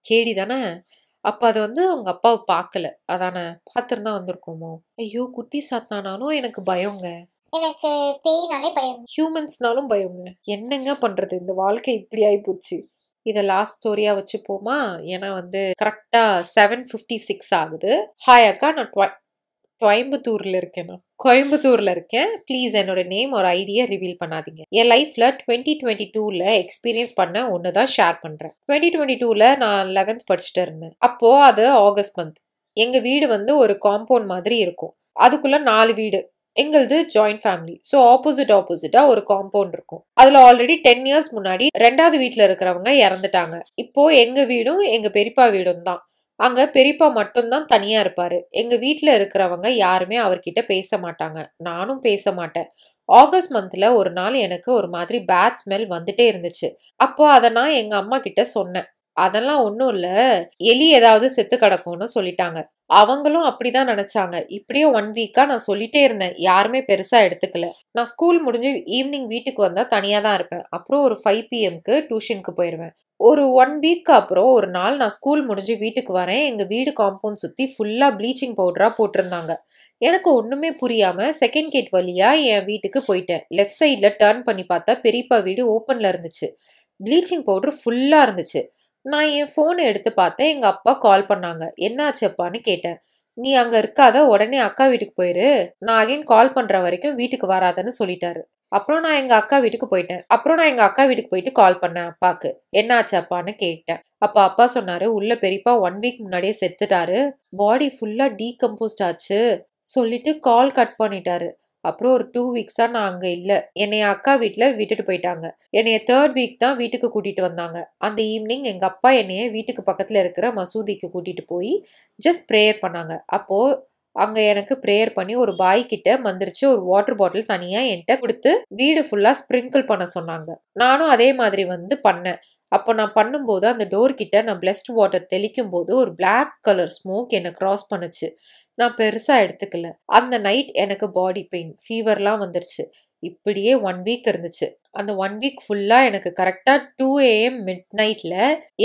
கேடி தானே. அப்ப அது வந்து அவங்க அப்பாவை பார்க்கல, அதானே? பார்த்திருந்தா வந்திருக்குமோ. ஐயோ குட்டி சாத்தானாலும் எனக்கு பயங்க. எனக்கு பேய்னாலே பயம். ஹியூமன்ஸ்னாலும் பயங்க. என்னங்க பண்றது, இந்த வாழ்க்கை இப்படி ஆயிப்போச்சு. இதை லாஸ்ட் ஸ்டோரியா வச்சுப்போமா? ஏன்னா வந்து கரெக்டா 7:56 ஆகுது. ஹாய் அக்கா, நான் கோயம்புத்தூர்ல இருக்கேன். நான் கோயம்புத்தூர்ல இருக்கேன். ப்ளீஸ் என்னோட நேம் ஒரு ஐடியா ரிவீல் பண்ணாதீங்க. என் லைஃப்ல 2022ல எக்ஸ்பீரியன்ஸ் பண்ண ஒன்று தான் ஷேர் பண்றேன். 2022ல நான் 11th படிச்சுட்டு இருந்தேன். அப்போ அது ஆகஸ்ட் மந்த். எங்க வீடு வந்து ஒரு காம்பவுண்ட் மாதிரி இருக்கும். அதுக்குள்ள 4 வீடு. எங்களது ஜாயிண்ட் ஃபேமிலி. ஸோ ஆப்போசிட்டா ஒரு காம்பவுண்ட் இருக்கும். அதுல ஆல்ரெடி 10 இயர்ஸ் முன்னாடி 2வது வீட்டுல இருக்கிறவங்க இறந்துட்டாங்க. இப்போ எங்க வீடும் எங்க பெரியப்பா வீடும் தான். அங்க பெரியப்பா மட்டும்தான் தனியா இருப்பாரு. எங்க வீட்டுல இருக்கிறவங்க யாருமே அவர்கிட்ட பேச மாட்டாங்க. நானும் பேச மாட்டேன். ஆகஸ்ட் மந்த்ல ஒரு நாள் எனக்கு ஒரு மாதிரி பேட் ஸ்மெல் வந்துட்டே இருந்துச்சு. அப்போ அதை நான் எங்க அம்மா கிட்ட சொன்னேன். அதெல்லாம் ஒன்றும் இல்ல, எலி ஏதாவது செத்து கிடக்கும்னு சொல்லிட்டாங்க. அவங்களும் அப்படிதான் நினைச்சாங்க. இப்படியே 1 வீக்கா நான் சொல்லிட்டே இருந்தேன். யாருமே பெருசா எடுத்துக்கல. நான் ஸ்கூல் முடிஞ்சு ஈவினிங் வீட்டுக்கு வந்தா தனியா தான் இருப்பேன். அப்புறம் ஒரு 5 PM டியூஷனுக்கு போயிடுவேன். ஒரு 1 வீக் அப்புறம் ஒரு நாள் நான் ஸ்கூல் முடிஞ்சு வீட்டுக்கு வரேன். எங்க வீடு காம்பவுண்ட் சுத்தி ஃபுல்லா ப்ளீச்சிங் பவுடரா போட்டிருந்தாங்க. எனக்கு ஒண்ணுமே புரியாம செகண்ட் கேட் வழியா என் வீட்டுக்கு போயிட்டேன். லெஃப்ட் சைட்ல டர்ன் பண்ணி பார்த்தா பெரியப்பா வீடு ஓப்பன்ல இருந்துச்சு. ப்ளீச்சிங் பவுடர் ஃபுல்லா இருந்துச்சு. நான் என் ஃபோனை எடுத்து பார்த்தேன். எங்க அப்பா கால் பண்ணாங்க. என்னாச்சு அப்பான்னு கேட்டேன். நீ அங்க இருக்காத, உடனே அக்கா வீட்டுக்கு போயிரு. நான் அகைன் கால் பண்ற வரைக்கும் வீட்டுக்கு வராதன்னு சொல்லிட்டாரு. அப்புறம் நான் எங்க அக்கா வீட்டுக்கு போயிட்டு கால் பண்ணேன் அப்பாக்கு. என்னாச்சு அப்பான்னு கேட்டேன். அப்ப அப்பா சொன்னாரு, உள்ள பெரியப்பா 1 வீக் முன்னாடியே செத்துட்டாரு. பாடி ஃபுல்லா டீகம்போஸ்ட் ஆச்சு சொல்லிட்டு கால் கட் பண்ணிட்டாரு. அப்புறம் ஒரு 2 வீக்ஸா நான் அங்க இல்ல. என்னைய அக்கா வீட்டுல விட்டுட்டு போயிட்டாங்க. என்னைய 3rd வீக் தான் வீட்டுக்கு கூட்டிட்டு வந்தாங்க. அந்த ஈவினிங் எங்க அப்பா என்னைய வீட்டுக்கு பக்கத்துல இருக்கிற மசூதிக்கு கூட்டிட்டு போய் ஜஸ்ட் ப்ரேயர் பண்ணாங்க. அப்போ அங்க எனக்கு ப்ரேயர் பண்ணி ஒரு பாய் கிட்ட மந்திரிச்சு ஒரு வாட்டர் பாட்டில் தனியா என்கிட்ட கொடுத்து வீடு ஃபுல்லா ஸ்ப்ரிங்கிள் பண்ண சொன்னாங்க. நானும் அதே மாதிரி வந்து பண்ணேன். அப்போ நான் பண்ணும்போது அந்த டோர் கிட்ட நான் பிளஸ்ட் வாட்டர் தெளிக்கும் போது ஒரு பிளாக் கலர் ஸ்மோக் என்னை கிராஸ் பண்ணுச்சு. நான் பெருசா எடுத்துக்கல. அந்த நைட் எனக்கு பாடி பெயின், ஃபீவர்லாம் வந்துருச்சு. இப்படியே 1 வீக் இருந்துச்சு. அந்த 1 வீக் ஃபுல்லா எனக்கு கரெக்டா 2 AM மிட் நைட்ல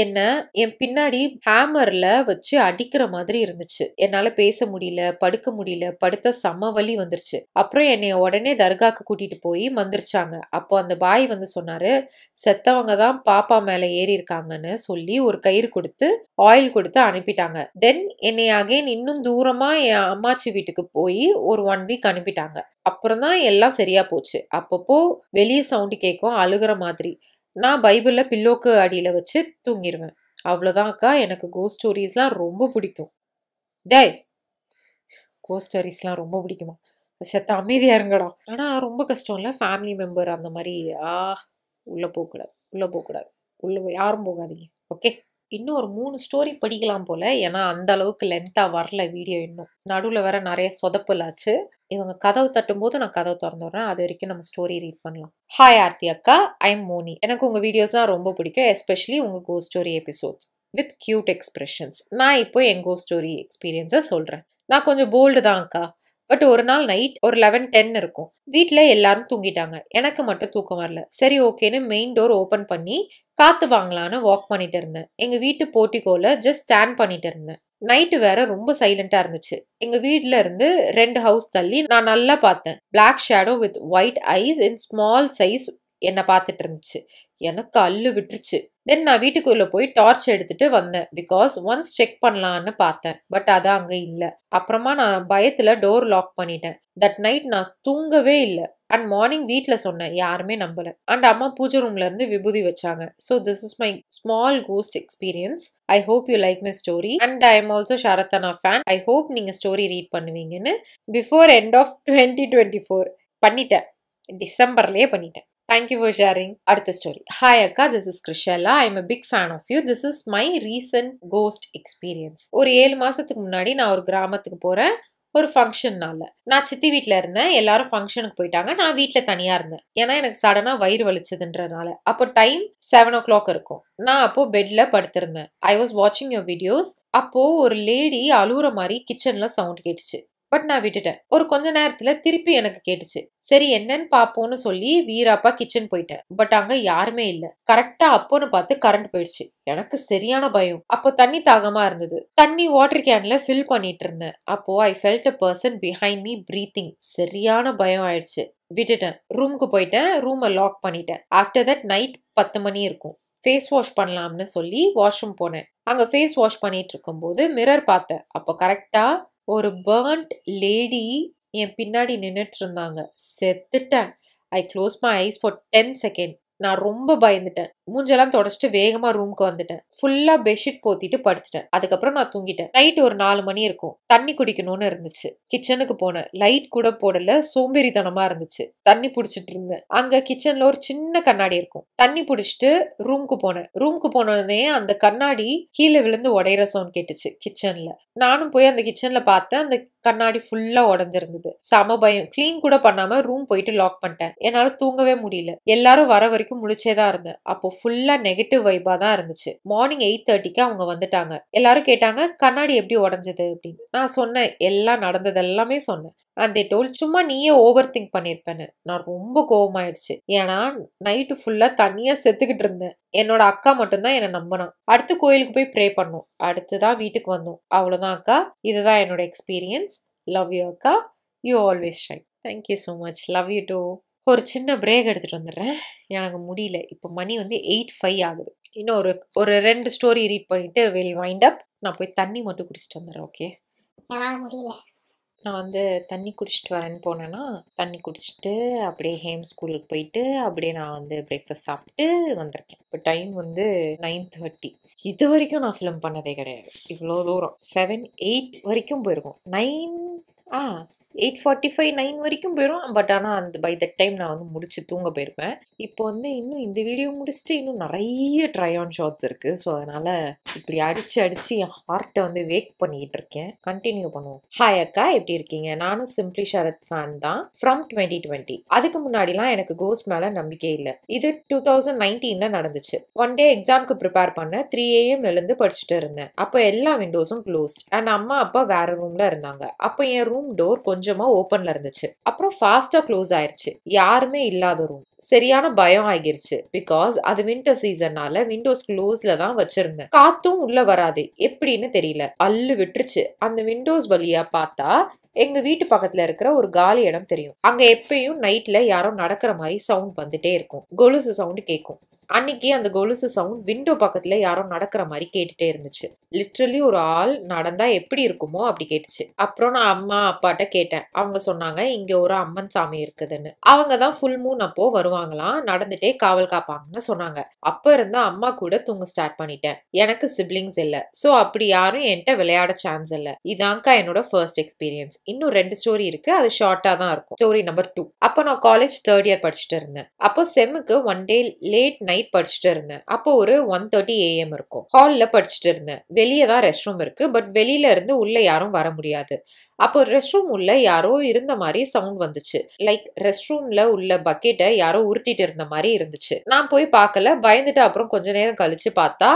என்ன என் பின்னாடி ஹேமர்ல வச்சு அடிக்கிற மாதிரி இருந்துச்சு. என்னால பேச முடியல, படுக்க முடியல, படுத்த செம வலி வந்துருச்சு. அப்புறம் என்னைய உடனே தர்காக்கு கூட்டிட்டு போய் மந்திரிச்சாங்க. அப்போ அந்த பாய் வந்து சொன்னாரு, செத்தவங்க தான் பாப்பா மேல ஏறி இருக்காங்கன்னு சொல்லி ஒரு கயிறு கொடுத்து ஆயில் கொடுத்து அனுப்பிட்டாங்க. தென் என்னை அகைன் இன்னும் தூரமா என் அம்மாச்சி வீட்டுக்கு போய் ஒரு 1 வீக் அனுப்பிட்டாங்க. அப்புறம் தான் எல்லாம் சரியா போச்சு. அப்பப்போ வெளியே சவுண்டு கேட்கும், அழுகிற மாதிரி. நான் பைபிள்ல பில்லோக்கு அடியில வச்சு தூங்கிடுவேன். அவ்வளோதான் அக்கா. எனக்கு கோஸ்ட் ஸ்டோரிஸ்லாம் ரொம்ப பிடிக்கும். டேய், கோஸ்ட் ஸ்டோரிஸ்லாம் ரொம்ப பிடிக்குமா? செத்த அமைதியா இருங்கடா. ஆனா ரொம்ப கஷ்டம் இல்ல, ஃபேமிலி மெம்பர் அந்த மாதிரி. உள்ள போகக்கூடாது. உள்ள யாரும் போகாதீங்க. ஓகே, இன்னும் ஒரு 3 ஸ்டோரி படிக்கலாம் போல. ஏன்னா அந்த அளவுக்கு லென்த்தா வரல வீடியோ. இன்னும் நடுவில் வேற நிறைய சொதப்பலாச்சு. இவங்க கதவு தட்டும் போது நான் கதவு திறந்துடுறேன். அது வரைக்கும் நம்ம ஸ்டோரி ரீட் பண்ணலாம். ஹாய் ஆர்த்தி அக்கா, ஐ எம் மோனி. எனக்கு உங்க வீடியோஸ்லாம் ரொம்ப பிடிக்கும், எஸ்பெஷலி உங்க cost story episodes with cute expressions. நான் இப்போ என் கோஸ்ட் ஸ்டோரி எக்ஸ்பீரியன்ஸை சொல்றேன். நான் கொஞ்சம் போல்டு தான் அக்கா. பட் ஒரு நாள் நைட் ஒரு 11:10 இருக்கும். வீட்டுல எல்லாரும் தூங்கிட்டாங்க. எனக்கு மட்டும் தூக்கம் வரல. சரி ஓகேன்னு மெயின் டோர் ஓபன் பண்ணி காத்து வாங்கலான்னு வாக் பண்ணிட்டு இருந்தேன். எங்க வீட்டு போர்ட்டிகோல ஜஸ்ட் ஸ்டாண்ட் பண்ணிட்டு இருந்தேன். நைட்டு வேற ரொம்ப சைலண்டா இருந்துச்சு. எங்க வீட்ல இருந்து 2 ஹவுஸ் தள்ளி நான் நல்லா பார்த்தேன். Black shadow with white eyes in small size என்ன பார்த்துட்டு இருந்துச்சு. எனக்கு அல்லு விட்டுருச்சு. தென் நான் வீட்டுக்குள்ள போய் டார்ச் எடுத்துட்டு வந்தேன். பிகாஸ் ஒன்ஸ் செக் பண்ணலான்னு பார்த்தேன். பட் அது அங்க இல்ல. அப்புறமா நான் பயத்துல டோர் லாக் பண்ணிட்டேன். தட் நைட் நான் தூங்கவே இல்ல. அண்ட் மார்னிங் வீட்ல சொன்னேன். யாருமே நம்பல. அண்ட் அம்மா பூஜை ரூம்ல இருந்து விபூதி வச்சாங்க. So this is my small ghost experience. I hope you like my story. And I am also Sharathana fan. I hope நீங்க ஸ்டோரி ரீட் பண்ணுவீங்கன்னு பிஃபோர் எண்ட் ஆஃப் 2024 பண்ணிட்டேன். டிசம்பர்லயே பண்ணிட்டேன். Thank you for sharing. அடுத்த ஸ்டோரி. ஹாய் அக்கா, this is Krushala. I am a big fan of you. This is my recent ghost experience. ஒரு 7 மாசத்துக்கு முன்னாடி நான் ஒரு கிராமத்துக்கு போறேன். ஒரு ஃபங்க்ஷன்னால. நான் சித்தி வீட்டில் இருந்தேன். எல்லாரும் ஃபங்க்ஷனுக்கு போயிட்டாங்க. நான் வீட்டில் தனியாக இருந்தேன். ஏன்னா எனக்கு சடனாக வயிறு வலிச்சதுன்றனால. அப்போ டைம் 7 o'clock இருக்கும். நான் அப்போ பெட்ல படுத்திருந்தேன். ஐ வாஸ் வாட்சிங் யுவர் வீடியோஸ். அப்போ ஒரு லேடி அழுகுற மாதிரி கிச்சன்ல சவுண்ட் கேட்டுச்சு. பட் நான் விட்டுட்டேன். ஒரு கொஞ்ச நேரத்துல திருப்பி எனக்கு கேட்டுச்சு. சரி என்னன்னு பாப்போம்னு சொல்லி வீராப்பா கிச்சன் போயிட்டேன். பட் அங்க யாருமே இல்ல. கரெக்டா அப்போன்னு பார்த்து கரண்ட் போயிடுச்சு. எனக்கு சரியான பயம். அப்போ தண்ணி தாகமா இருந்தது. தண்ணி வாட்டர் கேன்ல ஃபில் பண்ணிட்டு இருந்தேன். அப்போ I felt a person behind me breathing. சரியான பயம் ஆயிடுச்சு. விட்டுட்டேன். ரூமுக்கு போயிட்டேன். ரூமை லாக் பண்ணிட்டேன். ஆஃப்டர் தட் நைட் 10 மணி இருக்கும். ஃபேஸ் வாஷ் பண்ணலாம்னு சொல்லி வாஷ்ரூம் போனேன். அங்க ஃபேஸ் வாஷ் பண்ணிட்டு இருக்கும்போது மிரர் பார்த்தேன். அப்போ கரெக்டா ஒரு பர்ன்ட் லேடி என் பின்னாடி நின்னுட்டு இருந்தாங்க. செத்துட்டேன். I close my eyes for 10 second. நான் ரொம்ப பயந்துட்டேன். மூஞ்செல்லாம் தொடச்சிட்டு வேகமா ரூமுக்கு வந்துட்டேன். ஃபுல்லா பெட்ஷீட் போத்திட்டு படுத்துட்டேன். அதுக்கப்புறம் நான் தூங்கிட்டேன். நைட் ஒரு 4 மணி இருக்கும். தண்ணி குடிக்கணும்னு இருந்துச்சு. கிச்சனுக்கு போனேன். லைட் கூட போடல. சோம்பேறித்தனமா இருந்துச்சு. தண்ணி புடிச்சிட்டு இருந்தேன். அங்க கிச்சன்ல ஒரு சின்ன கண்ணாடி இருக்கும். தண்ணி புடிச்சிட்டு ரூமுக்கு போனேன். ரூமுக்கு போனோடனே அந்த கண்ணாடி கீழே விழுந்து உடையிற சவுண்ட் கேட்டுச்சு கிச்சன்ல. நானும் போய் அந்த கிச்சன்ல பார்த்தேன். அந்த கண்ணாடி ஃபுல்லா உடஞ்சிருந்தது. செம பயம். கிளீன் கூட பண்ணாம ரூம் போயிட்டு லாக் பண்ணிட்டேன். என்னால தூங்கவே முடியல. எல்லாரும் வர வரைக்கும் முழிச்சேதான் இருந்தேன். அப்போ ஃபுல்லா நெகட்டிவ் வைபா தான் இருந்துச்சு. மார்னிங் 8:30க்கு அவங்க வந்துட்டாங்க. எல்லாரும் கேட்டாங்க கண்ணாடி எப்படி உடஞ்சது அப்படின்னு. நான் சொன்னேன் எல்லாம் நடந்தது எல்லாமே சொன்னேன். அந்த டோல் சும்மா நீயே ஓவர் திங்க் பண்ணிருப்பேன்னு. நான் ரொம்ப கோவமாயிடுச்சு. ஏன்னா நைட்டு ஃபுல்லா தனியா செத்துக்கிட்டு இருந்தேன். என்னோட அக்கா மட்டும்தான் என்னை நம்பினான். அடுத்து கோயிலுக்கு போய் ப்ரே பண்ணோம். அடுத்துதான் வீட்டுக்கு வந்தோம். அவ்வளவுதான் அக்கா. இதுதான் என்னோட எக்ஸ்பீரியன்ஸ். லவ் யூ அக்கா. You always shine. Thank you so much. Love you too. ஒரு சின்ன பிரேக் எடுத்துட்டு வந்துடுறேன். எனக்கு முடியல. இப்போ மணி வந்து 8:05 ஆகுது. இன்னும் ஒரு 2 ஸ்டோரி ரீட் பண்ணிட்டு வில் வைண்ட் அப். நான் போய் தண்ணி மட்டும் குடிச்சிட்டு வந்துடுறேன். ஓகே, என்னால முடியல. நான் வந்து தண்ணி குடிச்சிட்டு வரேன்னு போனேன்னா தண்ணி குடிச்சிட்டு அப்படியே ஹேம் ஸ்கூலுக்கு போயிட்டு அப்படியே நான் வந்து பிரேக்ஃபாஸ்ட் சாப்பிட்டு வந்திருக்கேன். இப்போ டைம் வந்து 9:30. இது வரைக்கும் நான் ஃபிலிம் பண்ணதே கிடையாது. இவ்வளோ தூரம் 7, 8 வரைக்கும் போயிருக்கோம். 8:45, 9 வரைக்கும் போயிடும். பட் ஆனால் அந்த பை தட் டைம் நான் வந்து முடிச்சு தூங்க போயிருப்பேன். இப்போ வந்து இன்னும் இந்த வீடியோ முடிச்சுட்டு இன்னும் நிறைய ட்ரை ஆன் ஷாட்ஸ் இருக்கு. ஸோ அதனால இப்படி அடிச்சு என் ஹார்ட்டை வந்து வேக் பண்ணிக்கிட்டு இருக்கேன். கண்டினியூ பண்ணுவோம். ஹாய் அக்கா, எப்படி இருக்கீங்க? நானும் சிம்பிளி ஷரத் ஃபேன் தான் ஃப்ரம் 2020. அதுக்கு முன்னாடிலாம் எனக்கு கோஸ்ட் மேல நம்பிக்கை இல்லை. இது 2019 நடந்துச்சு. ஒன் டே எக்ஸாம்க்கு ப்ரிப்பேர் பண்ண 3 AM எழுந்து படிச்சுட்டு இருந்தேன். அப்போ எல்லா விண்டோஸும் க்ளோஸ்ட் அண்ட் அம்மா அப்பா வேற ரூம்ல இருந்தாங்க. அப்போ என் ரூம் டோர் கொஞ்சமா ஓப்பன்ல இருந்துச்சு. அப்புறம் ஃபாஸ்டா க்ளோஸ் ஆயிருச்சு. யாருமே இல்லாத ரூம். சரியான பயம் ஆகிருச்சு. பிகாஸ் அது வின்டர் சீசன்னால விண்டோஸ் க்ளோஸ்ல தான் வச்சிருந்தேன். காத்தும் உள்ள வராது. எப்படின்னு தெரியல. அல்லு விட்டுருச்சு. அந்த விண்டோஸ் வழியா பார்த்தா எங்க வீட்டு பக்கத்துல இருக்கிற ஒரு காலி இடம் தெரியும். அங்க எப்பயும் நைட்ல யாரோ நடக்கிற மாதிரி சவுண்ட் வந்துட்டே இருக்கும். கொலுசு சவுண்ட் கேட்கும். அன்னைக்கு அந்த கொலுசு சவுண்ட் விண்டோ பக்கத்துல யாரோ நடக்கிற மாதிரி கேட்டுட்டே இருந்துச்சு. லிட்ரலி ஒரு ஆள் நடந்தா எப்படி இருக்குமோ அப்படி கேட்டுச்சு. அப்புறம் நான் அம்மா அப்பாட்ட கேட்டேன். அவங்க சொன்னாங்க இங்க ஒரு அம்மன் சாமி இருக்குதுன்னு. அவங்க தான் ஃபுல் மூன் அப்போ வருவாங்களாம். நடந்துட்டே காவல் காப்பாங்கன்னு சொன்னாங்க. அப்ப இருந்தா அம்மா கூட தூங்க ஸ்டார்ட் பண்ணிட்டேன். எனக்கு சிப்ளிங்ஸ் இல்ல. சோ அப்படி யாரும் என்கிட்ட விளையாட சான்ஸ் இல்ல. இதான்க்கா என்னோட ஃபர்ஸ்ட் எக்ஸ்பீரியன்ஸ். இன்னும் 2 ஸ்டோரி இருக்கு. அது ஷார்ட்டா தான் இருக்கும். Story number 2. அப்போ நான் காலேஜ் 3rd இயர் படிச்சுட்டு இருந்தேன். அப்போ செம்முக்கு ஒன் டே லேட் நைட் படிச்சுட்டு இருந்தேன். அப்போ ஒரு 1:30 AM இருக்கும். ஹால்ல படிச்சுட்டு இருந்தேன். வெளியே தான் ரெஸ்ட் ரூம் இருக்கு. பட் வெளியில இருந்து உள்ள யாரும் வர முடியாது. அப்போ ரெஸ்ட் ரூம் உள்ள யாரோ இருந்த மாதிரி சவுண்ட் வந்துச்சு. லைக் ரெஸ்ட் ரூம்ல உள்ள பக்கெட்டை யாரோ உருட்டிட்டு இருந்த மாதிரி இருந்துச்சு. நான் போய் பார்க்கல. பயந்துட்டு அப்புறம் கொஞ்ச நேரம் கழிச்சு பார்த்தா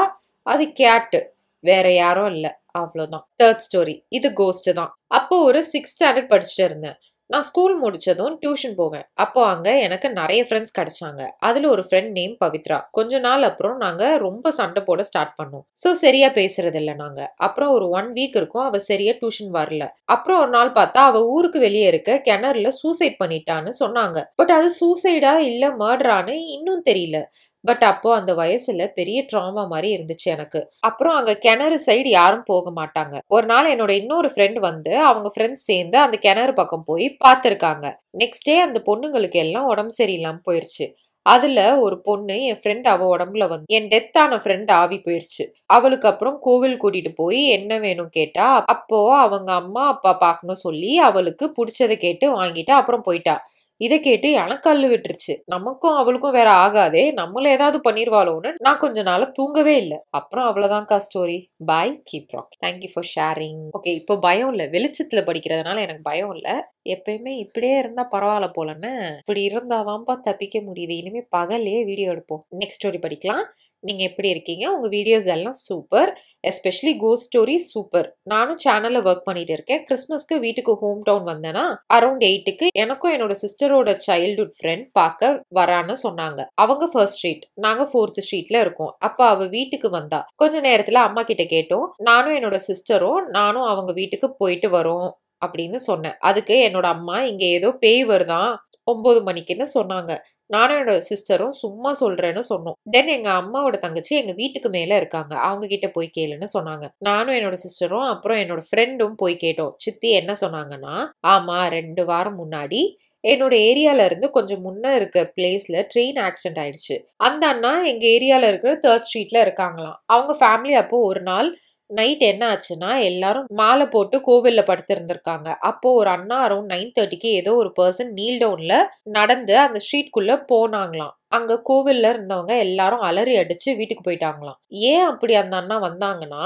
அது கேட்டு, வேற யாரும் இல்ல. அவ்வளவுதான். 3rd story. இது கோஸ்ட் தான். அப்போ ஒரு 6th ஸ்டாண்டர்ட் படிச்சுட்டு இருந்தேன். நான் ஸ்கூல் முடிச்சதும் டியூஷன் போவேன். அப்போ அங்க எனக்கு நிறைய ஃப்ரெண்ட்ஸ் கிடைச்சாங்க. அதுல ஒரு ஃப்ரெண்ட் நேம் பவித்ரா. கொஞ்ச நாள் அப்புறம் நாங்க ரொம்ப சண்டை போட ஸ்டார்ட் பண்ணோம். சோ சரியா பேசுறது இல்ல நாங்க. அப்புறம் ஒரு 1 வீக் இருக்கும் அவ சரியா டியூஷன் வரல. அப்புறம் ஒரு நாள் பார்த்தா அவ ஊருக்கு வெளியே இருக்க கிணறுல சூசைட் பண்ணிட்டான்னு சொன்னாங்க. பட் அது சூசைடா இல்ல மர்டரான்னு இன்னும் தெரியல. பட் அப்போ அந்த வயசுல பெரிய ட்ராமா மாதிரி இருந்துச்சு எனக்கு. அப்புறம் அங்க கிணறு சைடு யாரும் போக மாட்டாங்க. ஒரு நாள் என்னோட இன்னொரு ஃப்ரெண்ட் வந்து அவங்க ஃப்ரெண்ட்ஸ் சேர்ந்து அந்த கிணறு பக்கம் போய் பார்த்திருக்காங்க. நெக்ஸ்ட் டே அந்த பொண்ணுங்களுக்கு எல்லாம் உடம்பு சரியில்லாம போயிருச்சு. அதுல ஒரு பொண்ணு என் ஃப்ரெண்ட் அவ உடம்புல வந்து என் டெத் ஆன ஃப்ரெண்ட் ஆவி போயிருச்சு. அவளுக்கு அப்புறம் கோவில் கூட்டிட்டு போய் என்ன வேணும் கேட்டா, அப்போ அவங்க அம்மா அப்பா பார்க்கணும் சொல்லி அவளுக்கு பிடிச்சதை கேட்டு வாங்கிட்டு அப்புறம் போயிட்டா. இதை கேட்டு எனக்கு கல்லு விட்டுருச்சு. நமக்கும் அவளுக்கும் வேற ஆகாதே, நம்மள ஏதாவது பண்ணிருவாளோன்னு நான் கொஞ்ச நாள தூங்கவே இல்லை. அப்புறம் அவ்வளவுதான்க்கா ஸ்டோரி. Bye, keep rock. Thank you for sharing. Okay, இப்போ பயம் இல்லை, வெளிச்சத்துல படிக்கிறதுனால எனக்கு பயம் இல்லை. எப்பயுமே இப்படியே இருந்தா பரவாயில்ல போலன்னு, இப்படி இருந்தாதான்ப்பா தப்பிக்க முடியுது. இனிமே பகல்லே வீடியோ எடுப்போம். நெக்ஸ்ட் ஸ்டோரி படிக்கலாம். நீங்க எப்படி இருக்கீங்க? உங்க வீடியோஸ் எல்லாம் super, especially cost story super. நானும் சேனல்ல ஒர்க் பண்ணிட்டு இருக்கேன். கிறிஸ்மஸ்க்கு வீட்டுக்கு ஹோம் டவுன் வந்தேன்னா அரௌண்ட் 8க்கு எனக்கும் என்னோட சிஸ்டரோட சைல்ட்ஹுட் ஃப்ரெண்ட் பார்க்க வரான்னு சொன்னாங்க. அவங்க ஃபர்ஸ்ட் ஸ்ட்ரீட், நாங்க 4th ஸ்ட்ரீட்ல இருக்கோம். அப்ப அவ வீட்டுக்கு வந்தா. கொஞ்ச நேரத்துல அம்மா கிட்ட கேட்டோம். நானும் என்னோட சிஸ்டரும் நானும் அவங்க வீட்டுக்கு போயிட்டு வரோம் அப்படின்னு சொன்னேன். அதுக்கு என்னோட அம்மா இங்க ஏதோ பேய் வருதான் 9 மணிக்குன்னு சொன்னாங்க. நானும் என்னோட சிஸ்டரும் சும்மா சொல்றேன்னு சொன்னோம். தென் எங்க அம்மாவோட தங்கச்சி எங்க வீட்டுக்கு மேல இருக்காங்க, அவங்க கிட்ட போய் கேளுன்னு சொன்னாங்க. நானும் என்னோட சிஸ்டரும் அப்புறம் என்னோட ஃப்ரெண்டும் போய் கேட்டோம். சித்தி என்ன சொன்னாங்கன்னா, ஆமா 2 வாரம் முன்னாடி என்னோட ஏரியால இருந்து கொஞ்சம் முன்ன இருக்க பிளேஸ்ல ட்ரெயின் ஆக்சிடென்ட் ஆயிடுச்சு. அந்த அண்ணா எங்க ஏரியால இருக்கிற 3rd ஸ்ட்ரீட்ல இருக்காங்களாம். அவங்க ஃபேமிலி அப்போ ஒரு நாள் நைட் என்ன ஆச்சுன்னா எல்லாரும் மாலை போட்டு கோவில்ல படுத்திருந்திருக்காங்க. அப்போ ஒரு அண்ணா அரௌண்ட் 9:30க்கு ஏதோ ஒரு பர்சன் நீல் டவுன்ல நடந்து அந்த ஸ்ட்ரீட்குள்ள போனாங்களாம். அங்க கோவில்ல இருந்தவங்க எல்லாரும் அலறி அடிச்சு வீட்டுக்கு போயிட்டாங்களாம். ஏன் அப்படி அந்த அண்ணா வந்தாங்கன்னா,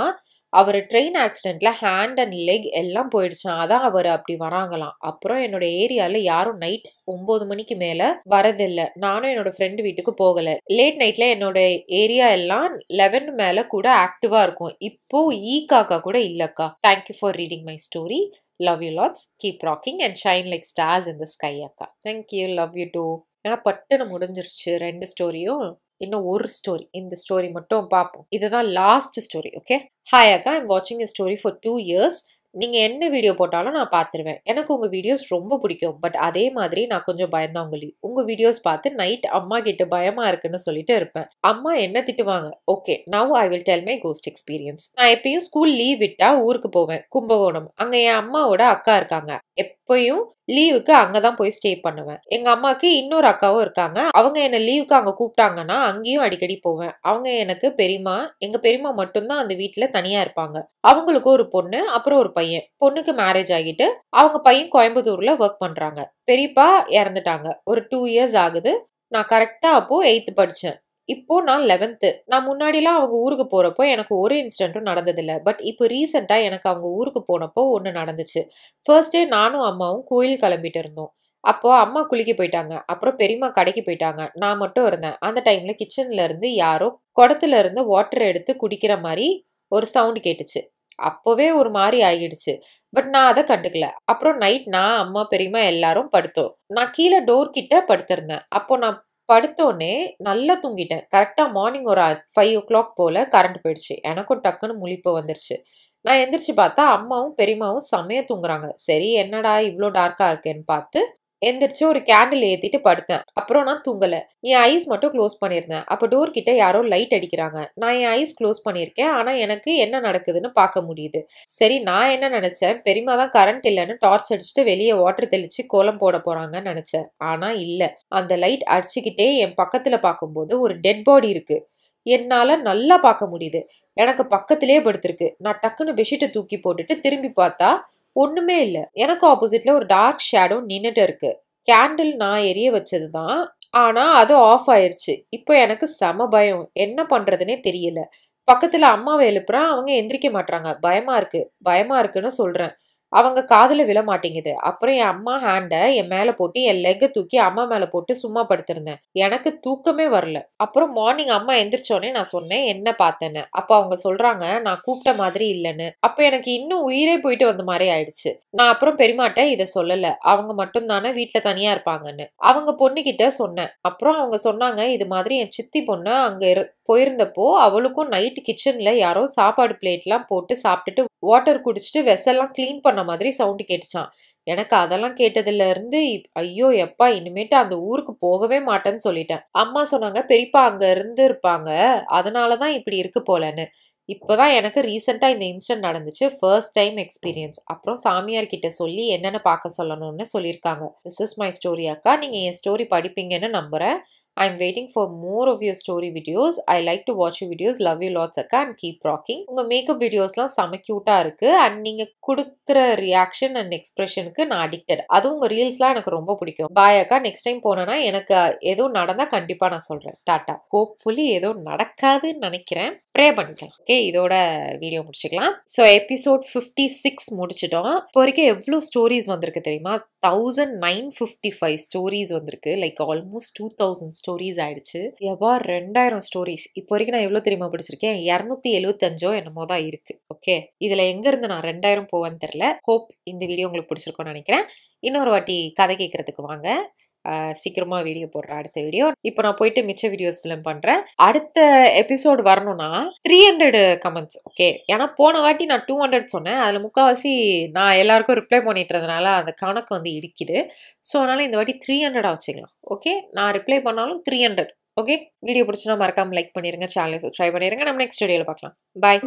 அவர் ட்ரெயின் ஆக்சிடென்ட்ல ஹேண்ட் அண்ட் லெக் எல்லாம் போயிடுச்சான். அதான் அவர் அப்படி வராங்களாம். அப்புறம் என்னோட ஏரியால யாரும் நைட் 9 மணிக்கு மேல வரதில்ல. நானும் என்னோட ஃப்ரெண்டு வீட்டுக்கு போகல. லேட் நைட்ல என்னோட ஏரியா எல்லாம் 11 மேல கூட ஆக்டிவா இருக்கும். இப்போ காக்கா கூட இல்லக்கா. Thank you for reading my story. Love you lots. Keep rocking and shine like stars in the sky அக்கா. Thank you, love you too. ஏன்னா பட்டுன்னு முடிஞ்சிருச்சு 2 ஸ்டோரியும். இன்னும் ஒரு ஸ்டோரி, இந்த ஸ்டோரி மட்டும் பார்ப்போம். இதுதான் லாஸ்ட் ஸ்டோரி. ஓகே. ஹாய் அக்கா, ஐம் வாட்சிங் எ ஸ்டோரி ஃபார் 2 years. நீங்க என்ன வீடியோ போட்டாலும் நான் பார்த்துருவேன். எனக்கு உங்க வீடியோஸ் ரொம்ப பிடிக்கும். பட் அதே மாதிரி நான் கொஞ்சம் பயந்தாங்கொல்லி. உங்க வீடியோஸ் பார்த்து நைட் அம்மா கிட்ட பயமா இருக்குன்னு சொல்லிட்டு இருப்பேன். அம்மா என்ன திட்டுவாங்க. Okay, now I will tell my ghost experience. நான் எப்பயும் ஸ்கூல் லீவ் விட்டா ஊருக்கு போவேன், கும்பகோணம். அங்க என் அம்மாவோட அக்கா இருக்காங்க. எப்பயும் லீவுக்கு அங்கதான் போய் ஸ்டே பண்ணுவேன். எங்க அம்மாக்கு இன்னொரு அக்காவும் இருக்காங்க. அவங்க என்ன லீவுக்கு அங்க கூப்பிட்டாங்கன்னா அங்கேயும் அடிக்கடி போவேன். அவங்க எனக்கு பெரியமா. எங்க பெரியமா மட்டும்தான் அந்த வீட்டுல தனியா இருப்பாங்க. அவங்களுக்கு ஒரு பொண்ணு அப்புறம் ஒரு பையன். பொண்ணுக்கு மேரேஜ் ஆகிட்டு அவங்க பையன் கோயம்புத்தூர்ல ஒர்க் பண்றாங்க. பெரியப்பா இறந்துட்டாங்க. ஒரு 2 years ஆகுது. நான் கரெக்டா அப்போ 8th படிச்சேன். இப்போ நான் 11th. நான் முன்னாடிலாம் அவங்க ஊருக்கு போறப்போ எனக்கு ஒரு இன்சிடென்ட்டும் நடந்ததில்ல. பட் இப்போ ரீசெண்டா எனக்கு அவங்க ஊருக்கு போனப்போ ஒன்று நடந்துச்சு. ஃபர்ஸ்ட் டே நானும் அம்மாவும் கோயில் கிளம்பிட்டு இருந்தோம். அப்போ அம்மா குளிக்க போயிட்டாங்க. அப்புறம் பெரியம்மா கடைக்கு போயிட்டாங்க. நான் மட்டும் இருந்தேன். அந்த டைம்ல கிச்சன்ல இருந்து யாரோ குடத்துல இருந்து வாட்டர் எடுத்து குடிக்கிற மாதிரி ஒரு சவுண்ட் கேட்டுச்சு. அப்பவே ஒரு மாதிரி ஆகிடுச்சு. பட் நான் அதை கண்டுக்கல. அப்புறம் நைட் நான் அம்மா பெரியம்மா எல்லாரும் படுத்தோம். நான் கீழே டோர் கிட்ட படுத்திருந்தேன். அப்போ நான் படுத்தோடனே நல்லா தூங்கிட்டேன். கரெக்டா மார்னிங் ஒரு 5 o'clock போல கரண்ட் போயிடுச்சு. எனக்கும் டக்குன்னு முழிப்பு வந்துருச்சு. நான் எந்திரிச்சு பார்த்தா அம்மாவும் பெரியம்மாவும் செமையா தூங்குறாங்க. சரி, என்னடா இவ்வளோ டார்க்கா இருக்கேன்னு பார்த்து எந்திரிச்சு ஒரு கேண்டில் ஏத்திட்டு படுத்தேன். அப்புறம் நான் தூங்கல. என் ஐஸ் மட்டும் க்ளோஸ் பண்ணியிருந்தேன். அப்போ டோர் கிட்ட யாரோ லைட் அடிக்கிறாங்க. நான் என் ஐஸ் க்ளோஸ் பண்ணியிருக்கேன். ஆனா எனக்கு என்ன நடக்குதுன்னு பார்க்க முடியுது. சரி, நான் என்ன நினைச்சேன், பெரியம்மா தான் கரண்ட் இல்லைன்னு டார்ச் அடிச்சுட்டு வெளியே வாட்டர் தெளிச்சு கோலம் போட போறாங்கன்னு நினைச்சேன். ஆனா இல்ல. அந்த லைட் அடிச்சுக்கிட்டே என் பக்கத்துல பார்க்கும்போது ஒரு டெட் பாடி இருக்கு. என்னால நல்லா பார்க்க முடியுது. எனக்கு பக்கத்திலே படுத்திருக்கு. நான் டக்குன்னு பெட்ஷீட்டை தூக்கி போட்டுட்டு திரும்பி பார்த்தா ஒண்ணுமே இல்ல. எனக்கு ஆப்போசிட்ல ஒரு டார்க் ஷேடோ நின்னுட்டு இருக்கு. கேண்டில் நான் எரிய வச்சதுதான். ஆனா அது ஆஃப் ஆயிருச்சு. இப்போ எனக்கு செம பயம். என்ன பண்றதுன்னே தெரியல. பக்கத்துல அம்மாவை எழுப்புறேன். அவங்க எந்திரிக்க மாட்டாங்க. பயமா இருக்குன்னு சொல்றேன். அவங்க காதுல விழ மாட்டேங்குது. அப்புறம் என் அம்மா ஹேண்ட என் மேல போட்டு என் லெக்க தூக்கி அம்மா மேல போட்டு சும்மா படுத்திருந்தேன். எனக்கு தூக்கமே வரல. அப்புறம் மார்னிங் அம்மா எந்திரிச்சோனே நான் சொன்னேன் என்ன பார்த்தேன்னு. அப்ப அவங்க சொல்றாங்க நான் கூப்பிட்ட மாதிரி இல்லன்னு. அப்ப எனக்கு இன்னும் உயிரே போயிட்டு வந்த மாதிரி ஆயிடுச்சு. நான் அப்புறம் பெரியமாட்ட இத சொல்லல. அவங்க மட்டும் தானே வீட்ல தனியா இருப்பாங்கன்னு. அவங்க பொண்ணுகிட்ட சொன்னேன். அப்புறம் அவங்க சொன்னாங்க இது மாதிரி என் சித்தி பொண்ணு அங்க போயிருந்தப்போ அவளுக்கும் நைட் கிச்சன்ல யாரோ சாப்பாடு பிளேட்லாம் போட்டு சாப்பிட்டுட்டு வாட்டர் குடிச்சிட்டு வெசல்லாம் கிளீன் பண்ண மாதிரி சவுண்ட் கேட்டுச்சான். எனக்கு அதெல்லாம் கேட்டதுல இருந்து ஐயோ எப்பா இனிமேட்டு அந்த ஊருக்கு போகவே மாட்டேன்னு சொல்லிட்டேன். அம்மா சொன்னாங்க பெரியப்பா அங்க இருந்து இருப்பாங்க, அதனாலதான் இப்படி இருக்கு போலன்னு. இப்பதான் எனக்கு ரீசெண்டா இந்த இன்சிடென்ட் நடந்துச்சு. First time experience. அப்புறம் சாமியார் கிட்ட சொல்லி என்னென்ன பார்க்க சொல்லணும்னு சொல்லியிருக்காங்க. திஸ் இஸ் மை ஸ்டோரி அக்கா. நீங்க என் ஸ்டோரி படிப்பீங்கன்னு நம்புறேன். I'm waiting for more of your story videos. I like to watch your videos. Love you lots அக்கா and keep rocking. உங்க மேக்கப் வீடியோஸ்லாம் செம கியூட்டா இருக்கு அண்ட் நீங்க கொடுக்குற ரியாக்ஷன் அண்ட் எக்ஸ்பிரஷனுக்கு நான் அடிக்டட். அதுவும் உங்க ரீல்ஸ்லாம் எனக்கு ரொம்ப பிடிக்கும். பாய் அக்கா. நெக்ஸ்ட் டைம் போனேன்னா எனக்கு ஏதோ நடந்தா கண்டிப்பா நான் சொல்றேன். டாட்டா. ஹோப்ஃபுல்லி ஏதோ நடக்காதுன்னு நினைக்கிறேன். ப்ரே பண்ணிக்கலாம். ஓகே இதோட வீடியோ முடிச்சுக்கலாம். ஸோ எபிசோட் 56 முடிச்சிட்டோம். இப்போ வரைக்கும் எவ்வளோ ஸ்டோரிஸ் வந்திருக்கு தெரியுமா? 1955 ஸ்டோரிஸ் வந்திருக்கு. லைக் ஆல்மோஸ்ட் 2000 ஸ்டோரிஸ் ஆயிடுச்சு. எவ்வா 2000 ஸ்டோரிஸ். இப்போ வரைக்கும் நான் எவ்வளோ தெரியுமா படிச்சிருக்கேன்? 275 என்னமோ தான் இருக்கு. ஓகே இதுல எங்க இருந்து நான் 2000 போவேன்னு தெரியல. ஹோப் இந்த வீடியோ உங்களுக்கு பிடிச்சிருக்கும்னு நினைக்கிறேன். இன்னொரு வாட்டி கதை கேட்கறதுக்கு வாங்க. சீக்கிரமா வீடியோ போடுறேன் அடுத்த வீடியோ. இப்போ நான் போயிட்டு மிச்ச வீடியோஸ் ஃபிலிம் பண்றேன். அடுத்த எபிசோடு வரணும்னா 300 கமெண்ட்ஸ். ஓகே ஏன்னா போன வாட்டி நான் 200 சொன்னேன். அதுல முக்கால்வாசி நான் எல்லாருக்கும் ரிப்ளை பண்ணிட்டு இருந்தனால அந்த கணக்கு வந்து இடிக்குது. ஸோ அதனால இந்த வாட்டி 300 வச்சுக்கலாம். ஓகே நான் ரிப்ளை பண்ணாலும் 300. ஓகே வீடியோ பிடிச்சுன்னா மறக்காம லைக் பண்ணிருங்க, சேனலை சப்ஸ்கிரைப் பண்ணிருங்க. நம்ம நெக்ஸ்ட் வீடியோல பார்க்கலாம். பாய்.